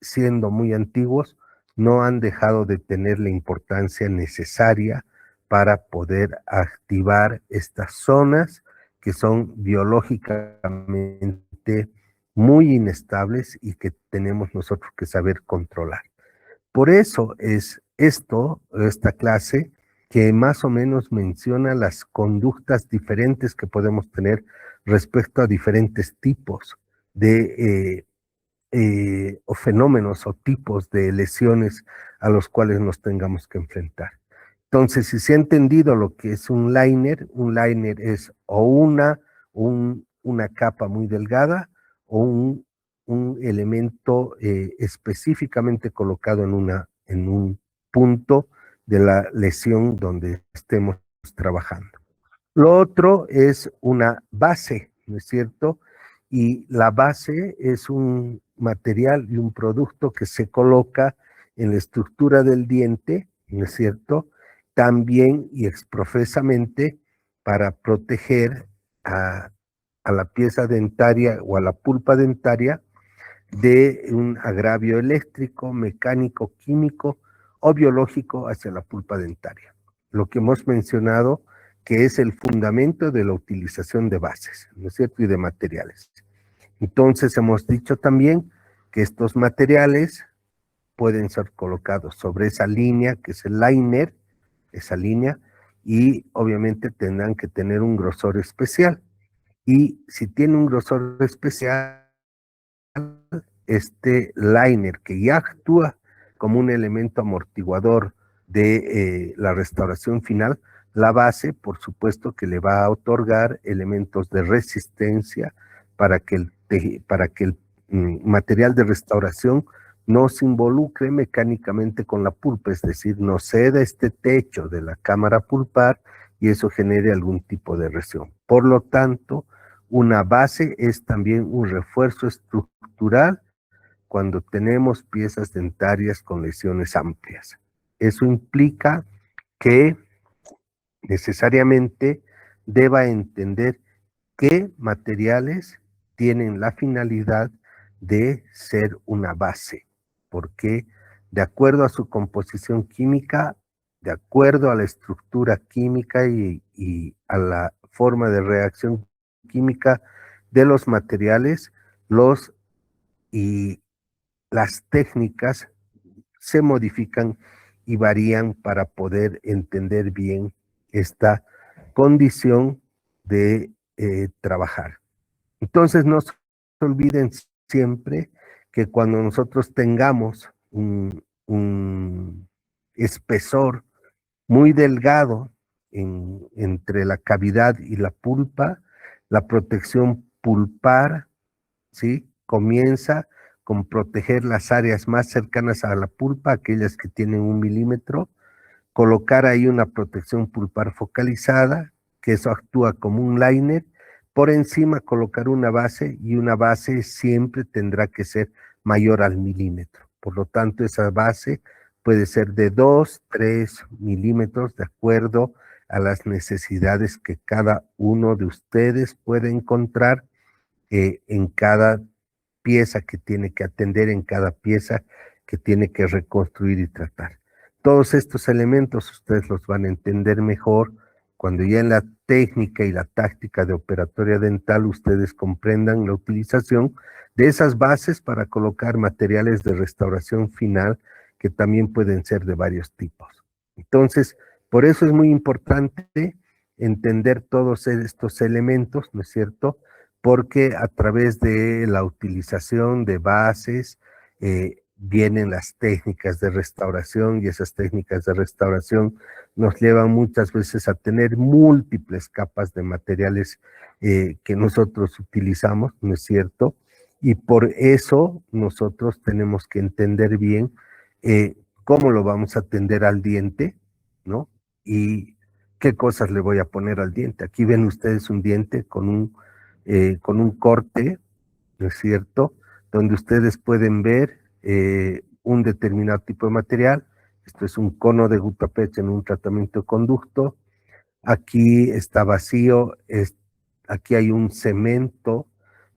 siendo muy antiguos, no han dejado de tener la importancia necesaria para poder activar estas zonas que son biológicamente muy inestables y que tenemos nosotros que saber controlar. Por eso es esta clase, que más o menos menciona las conductas diferentes que podemos tener respecto a diferentes tipos de o fenómenos o tipos de lesiones a los cuales nos tengamos que enfrentar. Entonces, si se ha entendido lo que es un liner es o una capa muy delgada o un elemento específicamente colocado en un punto de la lesión donde estemos trabajando. Lo otro es una base, ¿no es cierto? Y la base es un material y un producto que se coloca en la estructura del diente, ¿no es cierto?, también y exprofesamente para proteger a la pieza dentaria o a la pulpa dentaria de un agravio eléctrico, mecánico, químico o biológico hacia la pulpa dentaria. Lo que hemos mencionado, que es el fundamento de la utilización de bases, ¿no es cierto?, y de materiales. Entonces hemos dicho también que estos materiales pueden ser colocados sobre esa línea, que es el liner, esa línea, y obviamente tendrán que tener un grosor especial. Y si tiene un grosor especial, este liner, que ya actúa como un elemento amortiguador de la restauración final, la base, por supuesto, que le va a otorgar elementos de resistencia para que el material de restauración no se involucre mecánicamente con la pulpa, es decir, no ceda este techo de la cámara pulpar y eso genere algún tipo de lesión. Por lo tanto, Una base es también un refuerzo estructural cuando tenemos piezas dentarias con lesiones amplias. Eso implica que necesariamente deba entender qué materiales tienen la finalidad de ser una base, porque de acuerdo a su composición química, de acuerdo a la estructura química y a la forma de reacción química de los materiales, los y las técnicas se modifican y varían para poder entender bien esta condición de trabajar. Entonces no se olviden siempre que cuando nosotros tengamos un espesor muy delgado entre la cavidad y la pulpa, la protección pulpar, ¿sí? Comienza con proteger las áreas más cercanas a la pulpa, aquellas que tienen 1 milímetro, colocar ahí una protección pulpar focalizada, que eso actúa como un liner, por encima colocar una base y una base siempre tendrá que ser mayor al milímetro. Por lo tanto, esa base puede ser de 2, 3 milímetros de acuerdo a las necesidades que cada uno de ustedes puede encontrar en cada pieza que tiene que atender, en cada pieza que tiene que reconstruir y tratar. Todos estos elementos ustedes los van a entender mejor cuando ya en la técnica y la táctica de operatoria dental ustedes comprendan la utilización de esas bases para colocar materiales de restauración final que también pueden ser de varios tipos. Entonces, por eso es muy importante entender todos estos elementos, ¿no es cierto?, porque a través de la utilización de bases vienen las técnicas de restauración y esas técnicas de restauración nos llevan muchas veces a tener múltiples capas de materiales que nosotros utilizamos, ¿no es cierto? Y por eso nosotros tenemos que entender bien cómo lo vamos a atender al diente, ¿no? Y qué cosas le voy a poner al diente. Aquí ven ustedes un diente con un corte, ¿no es cierto? Donde ustedes pueden ver un determinado tipo de material. Esto es un cono de gutapecha en un tratamiento de conducto. Aquí está vacío, aquí hay un cemento.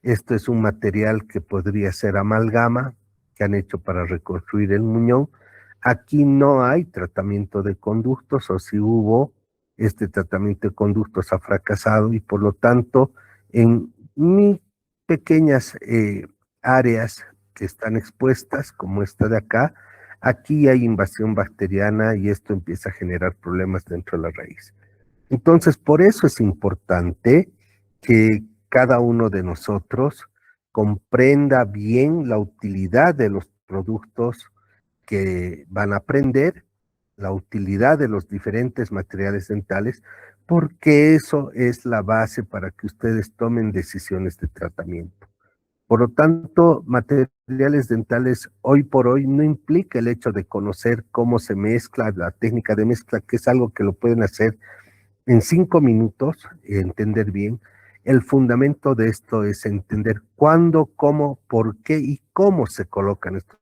Esto es un material que podría ser amalgama, que han hecho para reconstruir el muñón. Aquí no hay tratamiento de conductos, o si hubo, este tratamiento de conductos ha fracasado y por lo tanto, en mis pequeñas áreas que están expuestas, como esta de acá, aquí hay invasión bacteriana y esto empieza a generar problemas dentro de la raíz. Entonces, por eso es importante que cada uno de nosotros comprenda bien la utilidad de los productos que van a aprender, la utilidad de los diferentes materiales dentales, porque eso es la base para que ustedes tomen decisiones de tratamiento. Por lo tanto, materiales dentales hoy por hoy no implica el hecho de conocer cómo se mezcla, la técnica de mezcla, que es algo que lo pueden hacer en 5 minutos, entender bien. El fundamento de esto es entender cuándo, cómo, por qué y cómo se colocan estos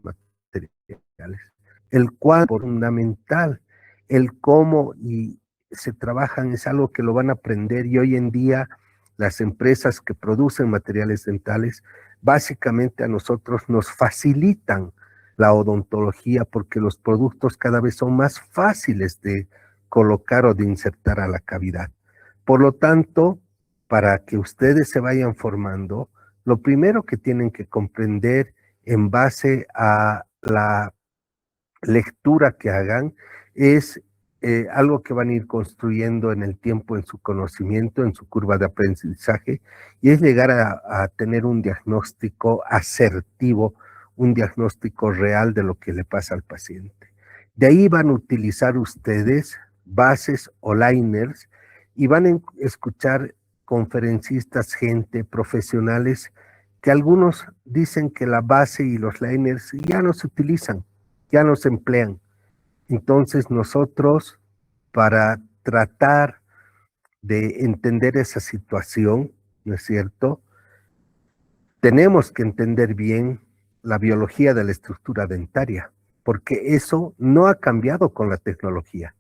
materiales. El cuándo es fundamental, el cómo y se trabajan es algo que lo van a aprender y hoy en día las empresas que producen materiales dentales básicamente a nosotros nos facilitan la odontología porque los productos cada vez son más fáciles de colocar o de insertar a la cavidad. Por lo tanto, para que ustedes se vayan formando, lo primero que tienen que comprender en base a la lectura que hagan es algo que van a ir construyendo en el tiempo, en su conocimiento, en su curva de aprendizaje, y es llegar a tener un diagnóstico asertivo, un diagnóstico real de lo que le pasa al paciente. De ahí van a utilizar ustedes bases o liners y van a escuchar conferencistas, gente, profesionales, que algunos dicen que la base y los liners ya no se utilizan, ya no se emplean. Entonces nosotros, para tratar de entender esa situación, ¿no es cierto? Tenemos que entender bien la biología de la estructura dentaria, porque eso no ha cambiado con la tecnología.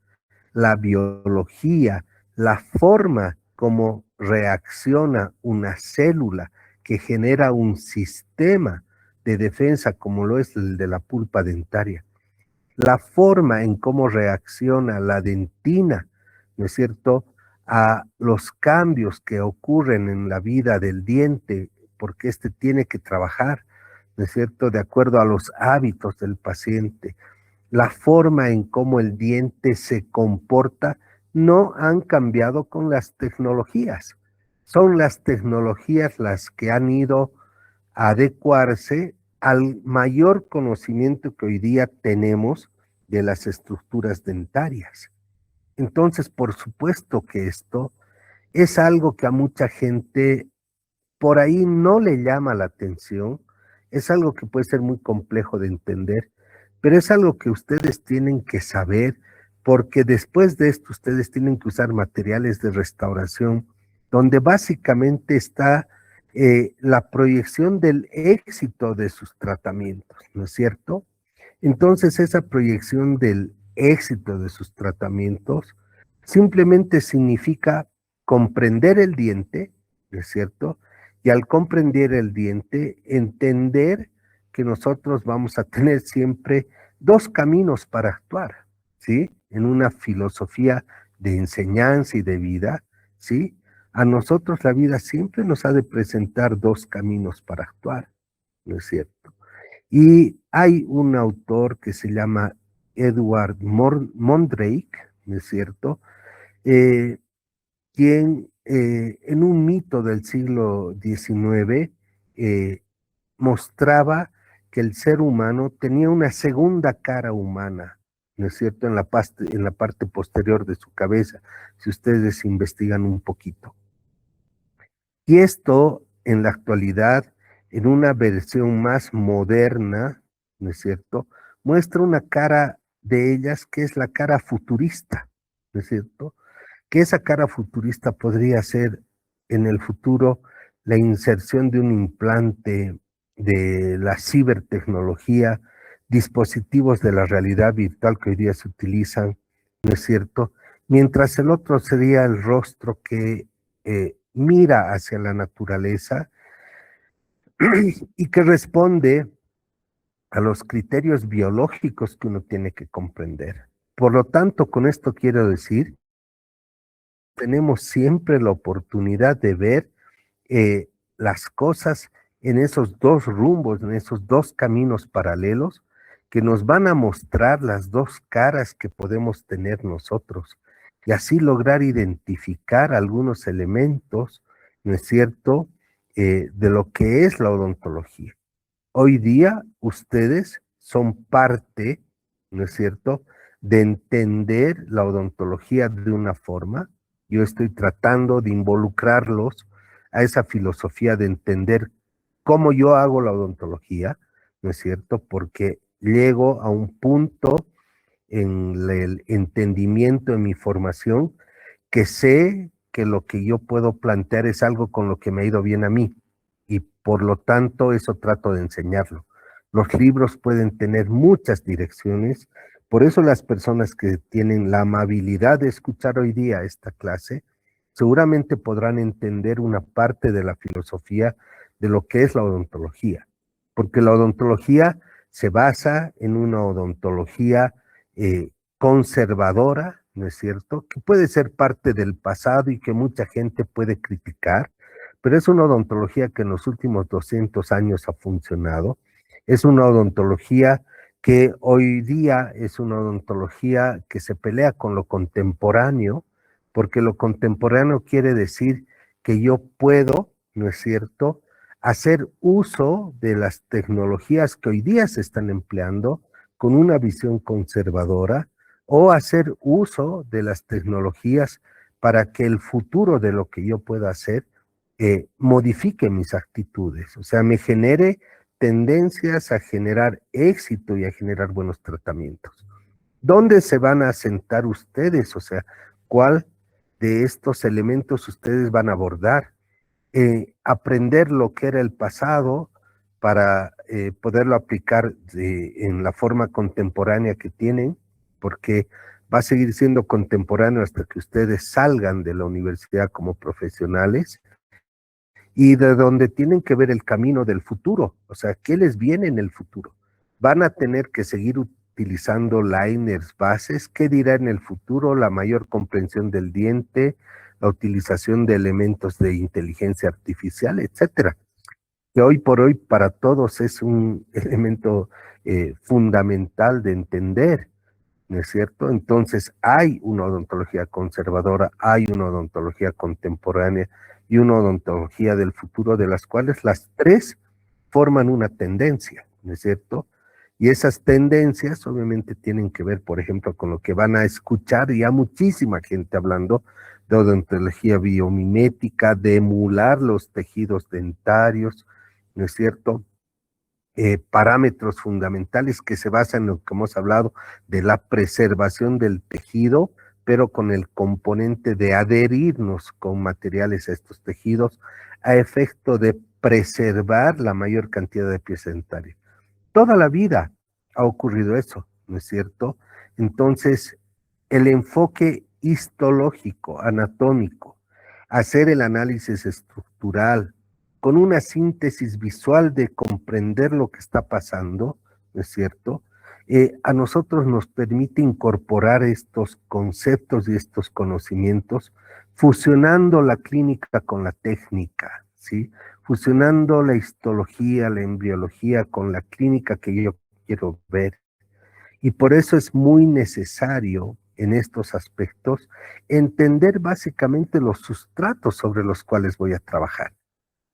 La biología, la forma como reacciona una célula que genera un sistema de defensa como lo es el de la pulpa dentaria, la forma en cómo reacciona la dentina, ¿no es cierto?, a los cambios que ocurren en la vida del diente, porque éste tiene que trabajar, ¿no es cierto?, de acuerdo a los hábitos del paciente, la forma en cómo el diente se comporta, no han cambiado con las tecnologías. Son las tecnologías las que han ido a adecuarse al mayor conocimiento que hoy día tenemos de las estructuras dentarias. Entonces, por supuesto que esto es algo que a mucha gente por ahí no le llama la atención, es algo que puede ser muy complejo de entender, pero es algo que ustedes tienen que saber, porque después de esto ustedes tienen que usar materiales de restauración, donde básicamente está la proyección del éxito de sus tratamientos, ¿no es cierto? Entonces esa proyección del éxito de sus tratamientos simplemente significa comprender el diente, ¿no es cierto? Y al comprender el diente, entender que nosotros vamos a tener siempre dos caminos para actuar, ¿sí? En una filosofía de enseñanza y de vida, ¿sí? A nosotros la vida siempre nos ha de presentar dos caminos para actuar, ¿no es cierto? Y hay un autor que se llama Edward Mondrake, ¿no es cierto? Eh, quien en un mito del siglo XIX mostraba que el ser humano tenía una segunda cara humana, ¿no es cierto? En la parte posterior de su cabeza, si ustedes investigan un poquito. Y esto en la actualidad, en una versión más moderna, ¿no es cierto?, muestra una cara de ellas que es la cara futurista, ¿no es cierto?, que esa cara futurista podría ser en el futuro la inserción de un implante de la cibertecnología, dispositivos de la realidad virtual que hoy día se utilizan, ¿no es cierto? Mientras el otro sería el rostro que mira hacia la naturaleza y que responde a los criterios biológicos que uno tiene que comprender. Por lo tanto, con esto quiero decir, tenemos siempre la oportunidad de ver las cosas en esos dos rumbos, en esos dos caminos paralelos que nos van a mostrar las dos caras que podemos tener nosotros y así lograr identificar algunos elementos, ¿no es cierto?, de lo que es la odontología. Hoy día ustedes son parte, ¿no es cierto?, de entender la odontología de una forma. Yo estoy tratando de involucrarlos a esa filosofía de entender cómo yo hago la odontología, ¿no es cierto? Porque llego a un punto en el entendimiento de mi formación que sé que lo que yo puedo plantear es algo con lo que me ha ido bien a mí y por lo tanto eso trato de enseñarlo. Los libros pueden tener muchas direcciones, por eso las personas que tienen la amabilidad de escuchar hoy día esta clase seguramente podrán entender una parte de la filosofía de lo que es la odontología, porque la odontología se basa en una odontología conservadora, ¿no es cierto?, que puede ser parte del pasado y que mucha gente puede criticar, pero es una odontología que en los últimos 200 años ha funcionado, es una odontología que hoy día es una odontología que se pelea con lo contemporáneo, porque lo contemporáneo quiere decir que yo puedo, ¿no es cierto?, hacer uso de las tecnologías que hoy día se están empleando con una visión conservadora o hacer uso de las tecnologías para que el futuro de lo que yo pueda hacer modifique mis actitudes, o sea, me genere tendencias a generar éxito y a generar buenos tratamientos. ¿Dónde se van a sentar ustedes? O sea, ¿cuál de estos elementos ustedes van a abordar. Aprender lo que era el pasado para poderlo aplicar en la forma contemporánea que tienen, porque va a seguir siendo contemporáneo hasta que ustedes salgan de la universidad como profesionales y de donde tienen que ver el camino del futuro, o sea, ¿qué les viene en el futuro? Van a tener que seguir utilizando liners bases, ¿qué dirá en el futuro? La mayor comprensión del diente, la utilización de elementos de inteligencia artificial, etcétera, que hoy por hoy para todos es un elemento fundamental de entender, ¿no es cierto? Entonces hay una odontología conservadora, hay una odontología contemporánea y una odontología del futuro, de las cuales las tres forman una tendencia, ¿no es cierto? Y esas tendencias obviamente tienen que ver, por ejemplo, con lo que van a escuchar ya muchísima gente hablando de odontología biomimética, de emular los tejidos dentarios, ¿no es cierto? Parámetros fundamentales que se basan en lo que hemos hablado de la preservación del tejido, pero con el componente de adherirnos con materiales a estos tejidos a efecto de preservar la mayor cantidad de piezas dentarias. Toda la vida ha ocurrido eso, ¿no es cierto? Entonces, el enfoque histológico, anatómico, hacer el análisis estructural, con una síntesis visual de comprender lo que está pasando, ¿no es cierto? A nosotros nos permite incorporar estos conceptos y estos conocimientos, fusionando la clínica con la técnica, ¿sí? Fusionando la histología, la embriología con la clínica que yo quiero ver. Y por eso es muy necesario en estos aspectos entender básicamente los sustratos sobre los cuales voy a trabajar.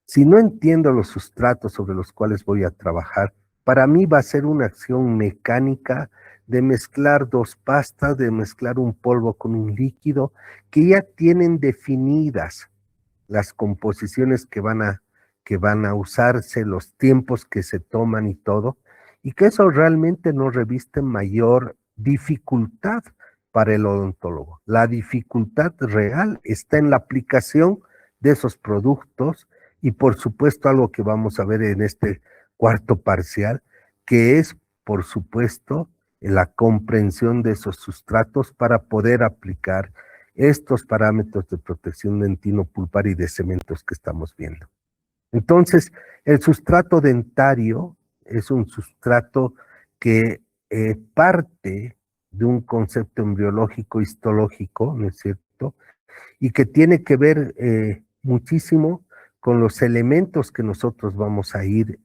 Si no entiendo los sustratos sobre los cuales voy a trabajar, para mí va a ser una acción mecánica de mezclar dos pastas, de mezclar un polvo con un líquido, que ya tienen definidas las composiciones que van a usarse, los tiempos que se toman y todo, y que eso realmente no reviste mayor dificultad para el odontólogo. La dificultad real está en la aplicación de esos productos y por supuesto algo que vamos a ver en este cuarto parcial, que es por supuesto la comprensión de esos sustratos para poder aplicar estos parámetros de protección dentino-pulpar y de cementos que estamos viendo. Entonces, el sustrato dentario es un sustrato que parte de un concepto embriológico histológico, ¿no es cierto? Y que tiene que ver muchísimo con los elementos que nosotros vamos a ir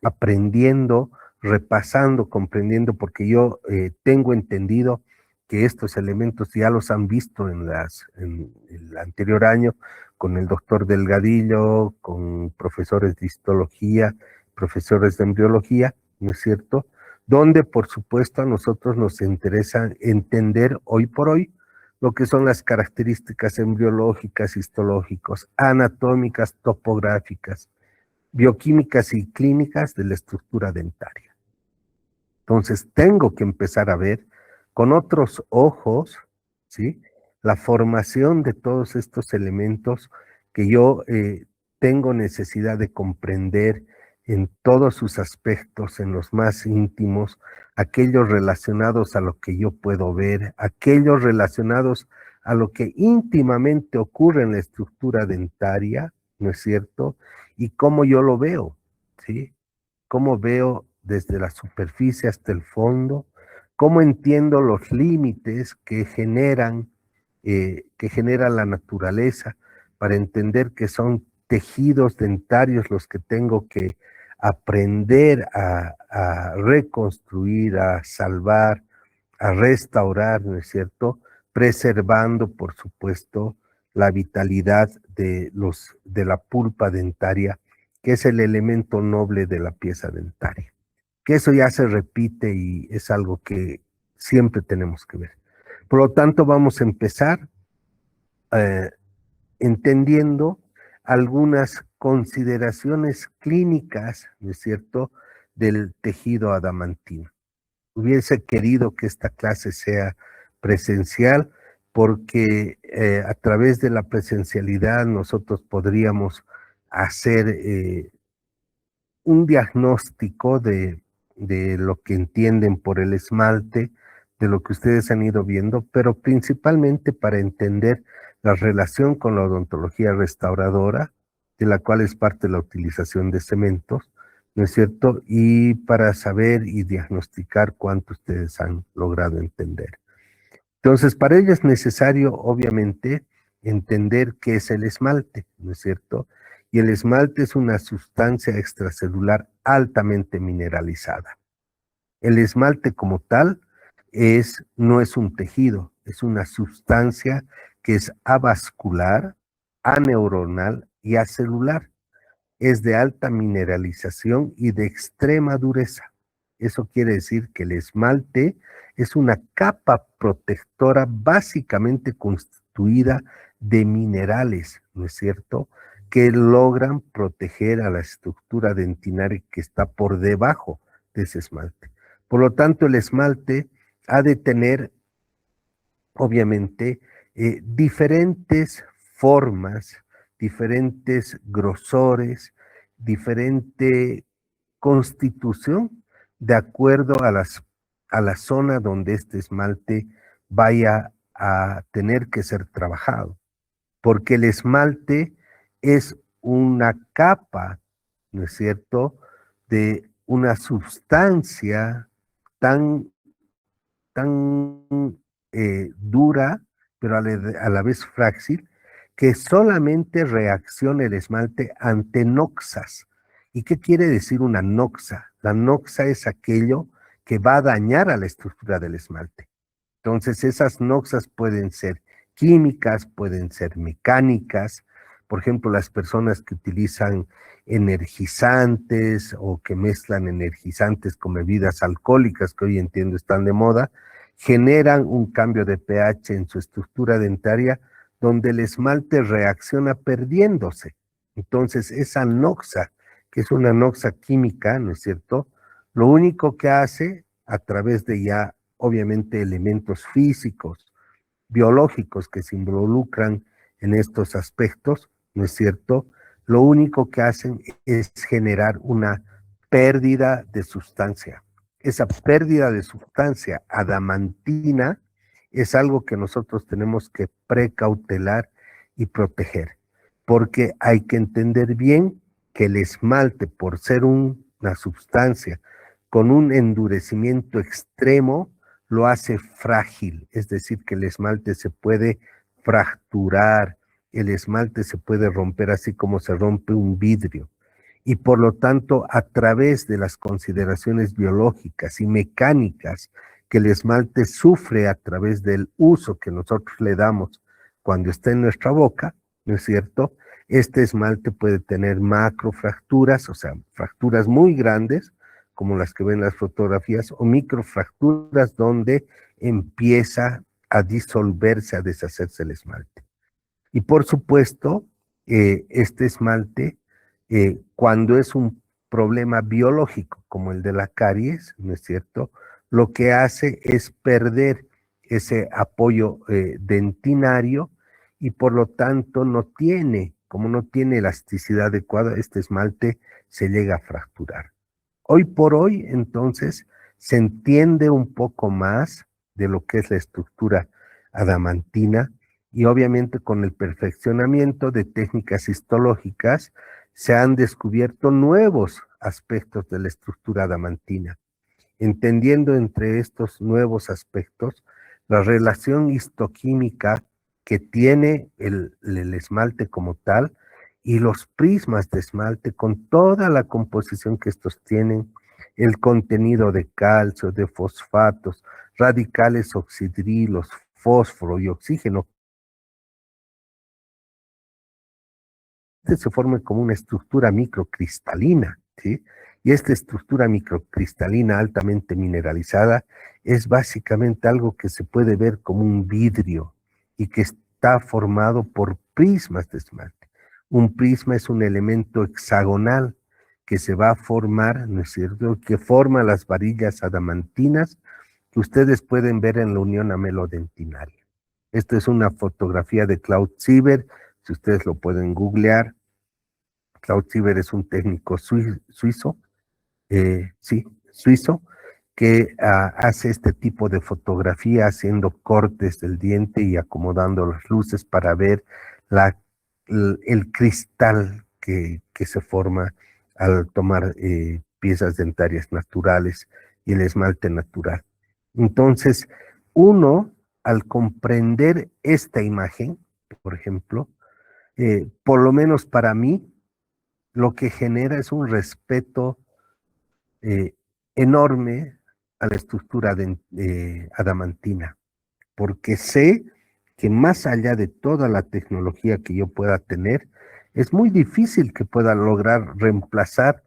aprendiendo, repasando, comprendiendo, porque yo tengo entendido que estos elementos ya los han visto en el anterior año con el doctor Delgadillo, con profesores de histología, profesores de embriología, ¿no es cierto? Donde por supuesto a nosotros nos interesa entender hoy por hoy lo que son las características embriológicas, histológicas, anatómicas, topográficas, bioquímicas y clínicas de la estructura dentaria. Entonces tengo que empezar a ver con otros ojos, ¿sí? La formación de todos estos elementos que yo tengo necesidad de comprender en todos sus aspectos, en los más íntimos, aquellos relacionados a lo que yo puedo ver, aquellos relacionados a lo que íntimamente ocurre en la estructura dentaria, ¿no es cierto? Y cómo yo lo veo, ¿sí? Cómo veo desde la superficie hasta el fondo, cómo entiendo los límites que genera la naturaleza para entender que son tejidos dentarios los que tengo que aprender a reconstruir, a salvar, a restaurar, ¿no es cierto? Preservando, por supuesto, la vitalidad de la pulpa dentaria, que es el elemento noble de la pieza dentaria. Que eso ya se repite y es algo que siempre tenemos que ver. Por lo tanto, vamos a empezar eh, entendiendo algunas consideraciones clínicas, ¿no es cierto?, del tejido adamantino. Hubiese querido que esta clase sea presencial, porque a través de la presencialidad nosotros podríamos hacer un diagnóstico de lo que entienden por el esmalte, de lo que ustedes han ido viendo, pero principalmente para entender la relación con la odontología restauradora, de la cual es parte la utilización de cementos, ¿no es cierto? Y para saber y diagnosticar cuánto ustedes han logrado entender. Entonces, para ello es necesario, obviamente, entender qué es el esmalte, ¿no es cierto? Y el esmalte es una sustancia extracelular altamente mineralizada. El esmalte como tal no es un tejido, es una sustancia que es avascular, aneuronal y acelular. Es de alta mineralización y de extrema dureza. Eso quiere decir que el esmalte es una capa protectora básicamente constituida de minerales, ¿no es cierto?, que logran proteger a la estructura dentinaria que está por debajo de ese esmalte. Por lo tanto, el esmalte ha de tener, obviamente, diferentes formas, diferentes grosores, diferente constitución de acuerdo a la zona donde este esmalte vaya a tener que ser trabajado. Porque el esmalte es una capa, ¿no es cierto?, de una sustancia tan dura, pero a la vez frágil, que solamente reacciona el esmalte ante noxas. ¿Y qué quiere decir una noxa? La noxa es aquello que va a dañar a la estructura del esmalte. Entonces, esas noxas pueden ser químicas, pueden ser mecánicas. Por ejemplo, las personas que utilizan energizantes o que mezclan energizantes con bebidas alcohólicas, que hoy entiendo están de moda, generan un cambio de pH en su estructura dentaria donde el esmalte reacciona perdiéndose. Entonces, esa noxa, que es una noxa química, ¿no es cierto?, lo único que hace a través de ya obviamente elementos físicos, biológicos que se involucran en estos aspectos, ¿no es cierto? Lo único que hacen es generar una pérdida de sustancia. Esa pérdida de sustancia adamantina es algo que nosotros tenemos que precautelar y proteger, porque hay que entender bien que el esmalte, por ser una sustancia con un endurecimiento extremo, lo hace frágil, es decir, que el esmalte se puede fracturar, el esmalte se puede romper así como se rompe un vidrio. Y por lo tanto, a través de las consideraciones biológicas y mecánicas que el esmalte sufre a través del uso que nosotros le damos cuando está en nuestra boca, ¿no es cierto? Este esmalte puede tener macrofracturas, o sea, fracturas muy grandes, como las que ven las fotografías, o microfracturas donde empieza a disolverse, a deshacerse el esmalte. Y por supuesto, este esmalte, cuando es un problema biológico, como el de la caries, ¿no es cierto?, lo que hace es perder ese apoyo dentinario y por lo tanto como no tiene elasticidad adecuada, este esmalte se llega a fracturar. Hoy por hoy, entonces, se entiende un poco más de lo que es la estructura adamantina y obviamente con el perfeccionamiento de técnicas histológicas se han descubierto nuevos aspectos de la estructura adamantina. Entendiendo entre estos nuevos aspectos la relación histoquímica que tiene el esmalte como tal y los prismas de esmalte con toda la composición que estos tienen, el contenido de calcio, de fosfatos, radicales oxidrilos, fósforo y oxígeno, se forma como una estructura microcristalina, ¿sí? Y esta estructura microcristalina altamente mineralizada es básicamente algo que se puede ver como un vidrio y que está formado por prismas de esmalte. Un prisma es un elemento hexagonal que se va a formar, ¿no es cierto?, que forma las varillas adamantinas que ustedes pueden ver en la unión amelodentinaria. Esta es una fotografía de Claude Sieber, si ustedes lo pueden googlear. Claude Sieber es un técnico suizo, sí, suizo, que hace este tipo de fotografía haciendo cortes del diente y acomodando las luces para ver el cristal que se forma al tomar piezas dentarias naturales y el esmalte natural. Entonces, uno, al comprender esta imagen, por ejemplo, por lo menos para mí, lo que genera es un respeto eh, enorme a la estructura adamantina, porque sé que más allá de toda la tecnología que yo pueda tener, es muy difícil que pueda lograr reemplazar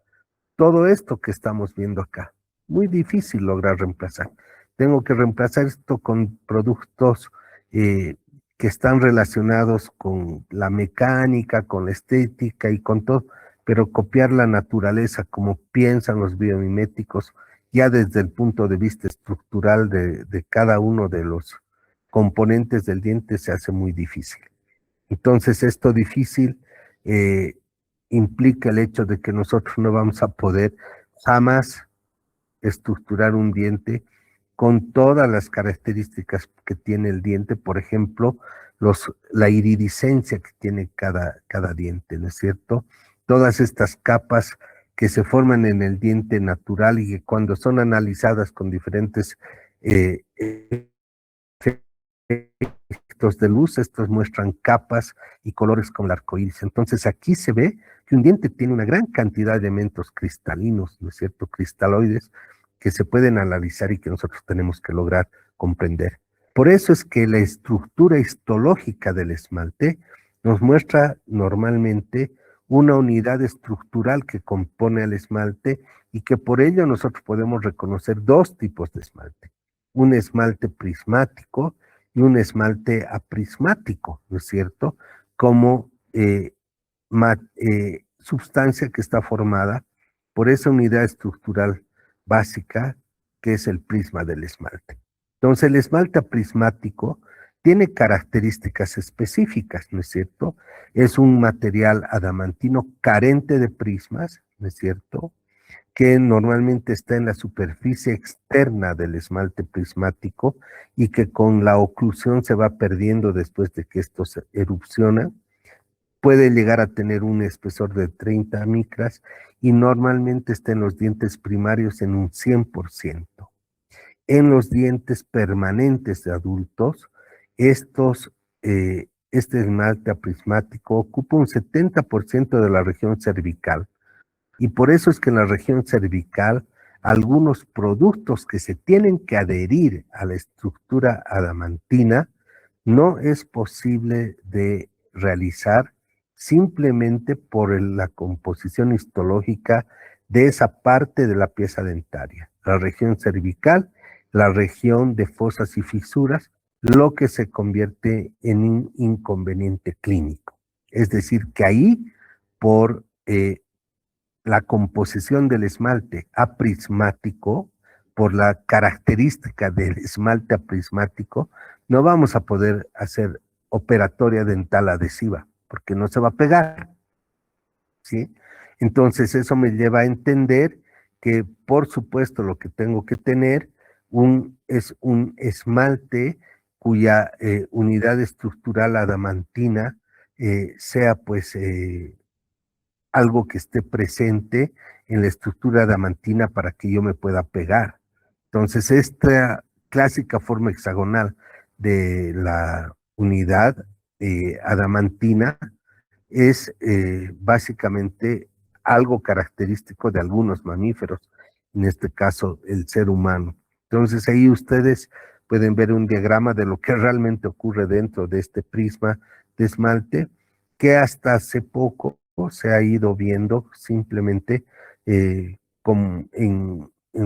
todo esto que estamos viendo acá. Muy difícil lograr reemplazar. Tengo que reemplazar esto con productos eh, que están relacionados con la mecánica, con la estética y con todo, pero copiar la naturaleza como piensan los biomiméticos, ya desde el punto de vista estructural de cada uno de los componentes del diente se hace muy difícil. Entonces, esto difícil eh, implica el hecho de que nosotros no vamos a poder jamás estructurar un diente con todas las características que tiene el diente, por ejemplo, la iridiscencia que tiene cada diente, ¿no es cierto? Todas estas capas que se forman en el diente natural y que cuando son analizadas con diferentes eh, efectos de luz, estos muestran capas y colores como el arco iris. Entonces aquí se ve que un diente tiene una gran cantidad de elementos cristalinos, ¿no es cierto? Cristaloides que se pueden analizar y que nosotros tenemos que lograr comprender. Por eso es que la estructura histológica del esmalte nos muestra normalmente una unidad estructural que compone al esmalte y que por ello nosotros podemos reconocer dos tipos de esmalte. Un esmalte prismático y un esmalte aprismático, ¿no es cierto? Como sustancia que está formada por esa unidad estructural básica que es el prisma del esmalte. Entonces, el esmalte aprismático tiene características específicas, ¿no es cierto? Es un material adamantino carente de prismas, ¿no es cierto? Que normalmente está en la superficie externa del esmalte prismático y que con la oclusión se va perdiendo después de que esto se erupciona. Puede llegar a tener un espesor de 30 micras y normalmente está en los dientes primarios en un 100%. En los dientes permanentes de adultos, este esmalte aprismático ocupa un 70% de la región cervical y por eso es que en la región cervical, algunos productos que se tienen que adherir a la estructura adamantina no es posible de realizar simplemente por la composición histológica de esa parte de la pieza dentaria, la región cervical, la región de fosas y fisuras, lo que se convierte en un inconveniente clínico. Es decir, que ahí, por la composición del esmalte aprismático, por la característica del esmalte aprismático, no vamos a poder hacer operatoria dental adhesiva, porque no se va a pegar, ¿sí? Entonces eso me lleva a entender que, por supuesto, lo que tengo que tener es un esmalte cuya unidad estructural adamantina sea pues algo que esté presente en la estructura adamantina para que yo me pueda pegar. Entonces, esta clásica forma hexagonal de la unidad adamantina es básicamente algo característico de algunos mamíferos, en este caso el ser humano. Entonces, ahí ustedes pueden ver un diagrama de lo que realmente ocurre dentro de este prisma de esmalte, que hasta hace poco se ha ido viendo simplemente en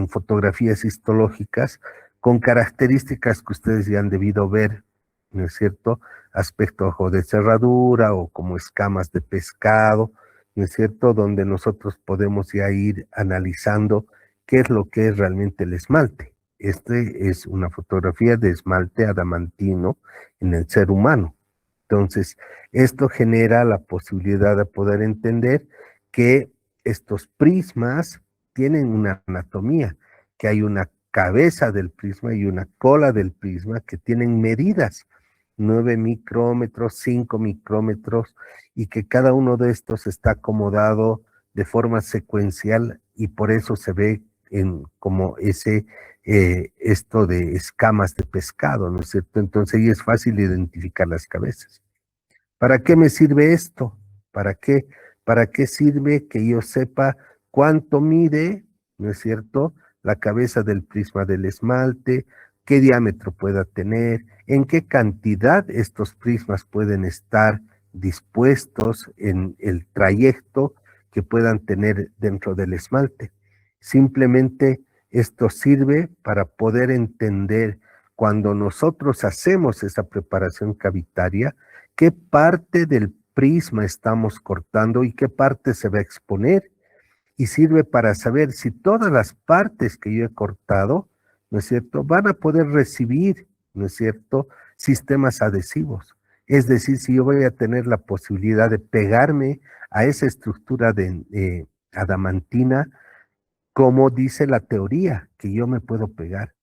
fotografías histológicas con características que ustedes ya han debido ver, ¿no es cierto? Aspecto ojo de cerradura o como escamas de pescado, ¿no es cierto? Donde nosotros podemos ya ir analizando qué es lo que es realmente el esmalte. Este es una fotografía de esmalte adamantino en el ser humano. Entonces, esto genera la posibilidad de poder entender que estos prismas tienen una anatomía, que hay una cabeza del prisma y una cola del prisma que tienen medidas, 9 micrómetros, 5 micrómetros, y que cada uno de estos está acomodado de forma secuencial y por eso se ve como esto de escamas de pescado, ¿no es cierto? Entonces ahí es fácil identificar las cabezas. ¿Para qué me sirve esto? ¿Para qué? ¿Para qué sirve que yo sepa cuánto mide, ¿no es cierto?, la cabeza del prisma del esmalte, qué diámetro pueda tener, en qué cantidad estos prismas pueden estar dispuestos en el trayecto que puedan tener dentro del esmalte. Simplemente esto sirve para poder entender cuando nosotros hacemos esa preparación cavitaria, qué parte del prisma estamos cortando y qué parte se va a exponer, y sirve para saber si todas las partes que yo he cortado, ¿no es cierto?, van a poder recibir, ¿no es cierto?, sistemas adhesivos. Es decir, si yo voy a tener la posibilidad de pegarme a esa estructura de adamantina, como dice la teoría, que yo me puedo pegar.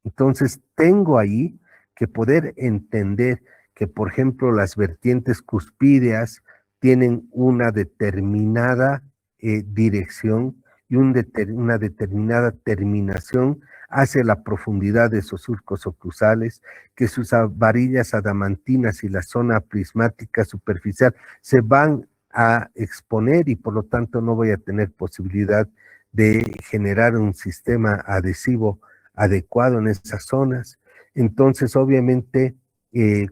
Entonces, tengo ahí que poder entender que, por ejemplo, las vertientes cuspídeas tienen una determinada dirección y una determinada terminación hacia la profundidad de esos surcos oclusales, que sus varillas adamantinas y la zona prismática superficial se van a exponer y por lo tanto no voy a tener posibilidad de generar un sistema adhesivo adecuado en esas zonas. Entonces, obviamente,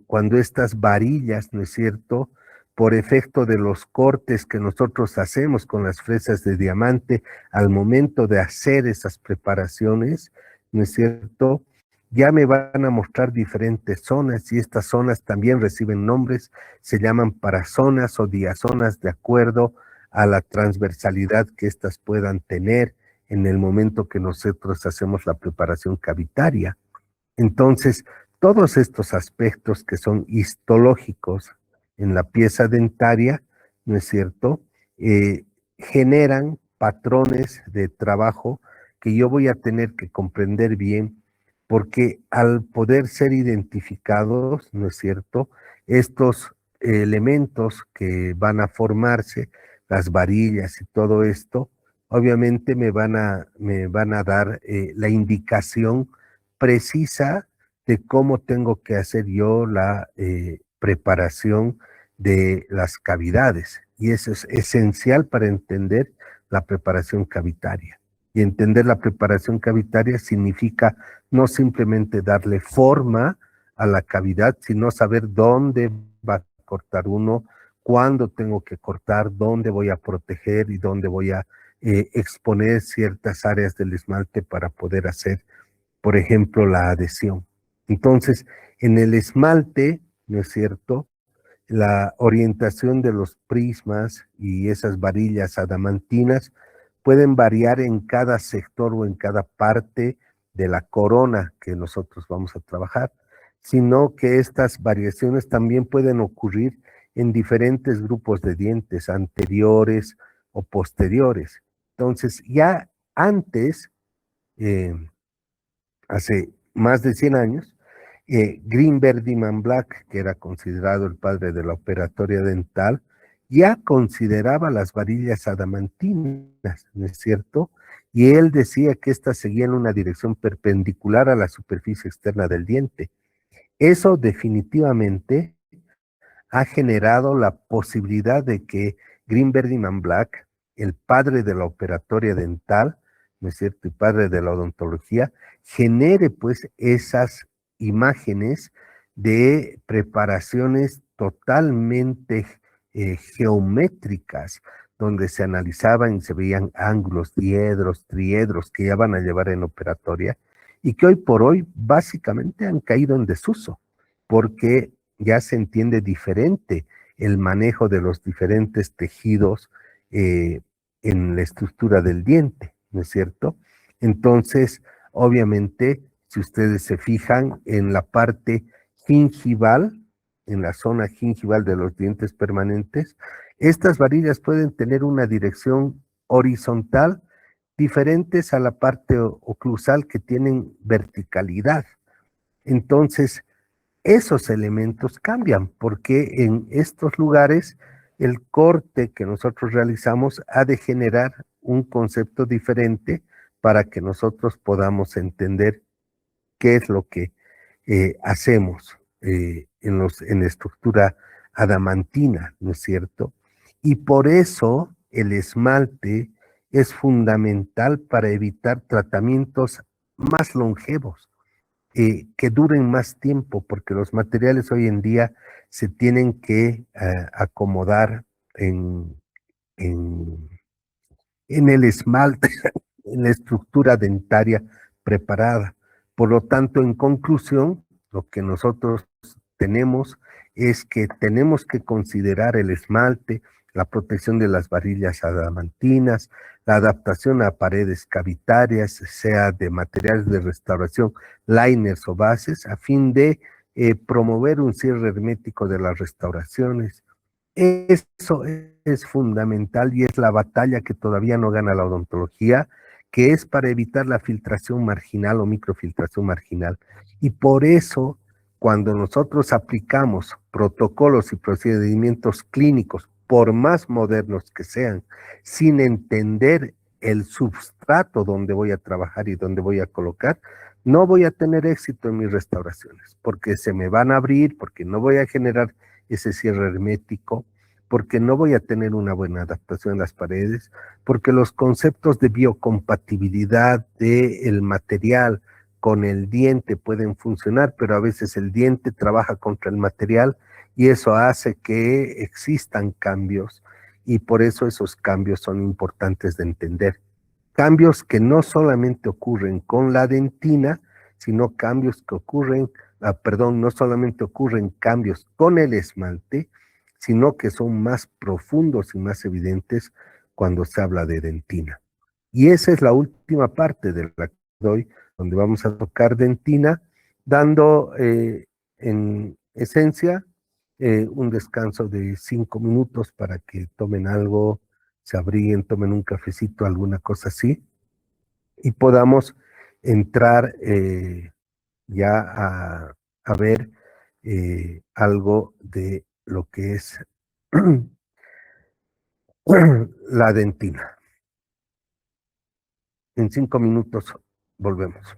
cuando estas varillas, ¿no es cierto?, por efecto de los cortes que nosotros hacemos con las fresas de diamante al momento de hacer esas preparaciones, ¿no es cierto?, ya me van a mostrar diferentes zonas y estas zonas también reciben nombres, se llaman parazonas o diazonas de acuerdo a la transversalidad que éstas puedan tener en el momento que nosotros hacemos la preparación cavitaria. Entonces, todos estos aspectos que son histológicos en la pieza dentaria, ¿no es cierto?, generan patrones de trabajo que yo voy a tener que comprender bien, porque al poder ser identificados, ¿no es cierto?, estos elementos que van a formarse, las varillas y todo esto, obviamente me van a dar la indicación precisa de cómo tengo que hacer yo la preparación de las cavidades. Y eso es esencial para entender la preparación cavitaria. Y entender la preparación cavitaria significa no simplemente darle forma a la cavidad, sino saber dónde va a cortar uno, cuándo tengo que cortar, dónde voy a proteger y dónde voy a exponer ciertas áreas del esmalte para poder hacer, por ejemplo, la adhesión. Entonces, en el esmalte, ¿no es cierto?, la orientación de los prismas y esas varillas adamantinas pueden variar en cada sector o en cada parte de la corona que nosotros vamos a trabajar, sino que estas variaciones también pueden ocurrir en diferentes grupos de dientes, anteriores o posteriores. Entonces, ya antes, eh, hace más de 100 años, Greenberg Diman Black, que era considerado el padre de la operatoria dental, ya consideraba las varillas adamantinas, ¿no es cierto? Y él decía que éstas seguían una dirección perpendicular a la superficie externa del diente. Eso definitivamente ha generado la posibilidad de que Greenberg y Black, el padre de la operatoria dental, ¿no es cierto?, y padre de la odontología, genere pues esas imágenes de preparaciones totalmente geométricas, donde se analizaban y se veían ángulos, diedros, triedros que ya van a llevar en operatoria y que hoy por hoy básicamente han caído en desuso, porque ya se entiende diferente el manejo de los diferentes tejidos en la estructura del diente, ¿no es cierto? Entonces, obviamente, si ustedes se fijan, en la parte gingival, en la zona gingival de los dientes permanentes, estas varillas pueden tener una dirección horizontal diferentes a la parte oclusal que tienen verticalidad. Entonces, esos elementos cambian porque en estos lugares el corte que nosotros realizamos ha de generar un concepto diferente para que nosotros podamos entender qué es lo que hacemos en la estructura adamantina, ¿no es cierto? Y por eso el esmalte es fundamental para evitar tratamientos más longevos, que duren más tiempo, porque los materiales hoy en día se tienen que acomodar en, en, en el esmalte, en la estructura dentaria preparada. Por lo tanto, en conclusión, lo que nosotros tenemos es que tenemos que considerar el esmalte, la protección de las varillas adamantinas, la adaptación a paredes cavitarias, sea de materiales de restauración, liners o bases, a fin de promover un cierre hermético de las restauraciones. Eso es fundamental y es la batalla que todavía no gana la odontología, que es para evitar la filtración marginal o microfiltración marginal. Y por eso, cuando nosotros aplicamos protocolos y procedimientos clínicos, por más modernos que sean, sin entender el substrato donde voy a trabajar y donde voy a colocar, no voy a tener éxito en mis restauraciones, porque se me van a abrir, porque no voy a generar ese cierre hermético, porque no voy a tener una buena adaptación en las paredes, porque los conceptos de biocompatibilidad del material con el diente pueden funcionar, pero a veces el diente trabaja contra el material y eso hace que existan cambios y por eso esos cambios son importantes de entender. Cambios que no solamente ocurren con la dentina, sino cambios que ocurren, perdón, no solamente ocurren cambios con el esmalte, sino que son más profundos y más evidentes cuando se habla de dentina. Y esa es la última parte de la que doy, donde vamos a tocar dentina, dando en esencia un descanso de 5 minutos para que tomen algo, se abriguen, tomen un cafecito, alguna cosa así, y podamos entrar ya a ver algo de lo que es la dentina. En 5 minutos volvemos.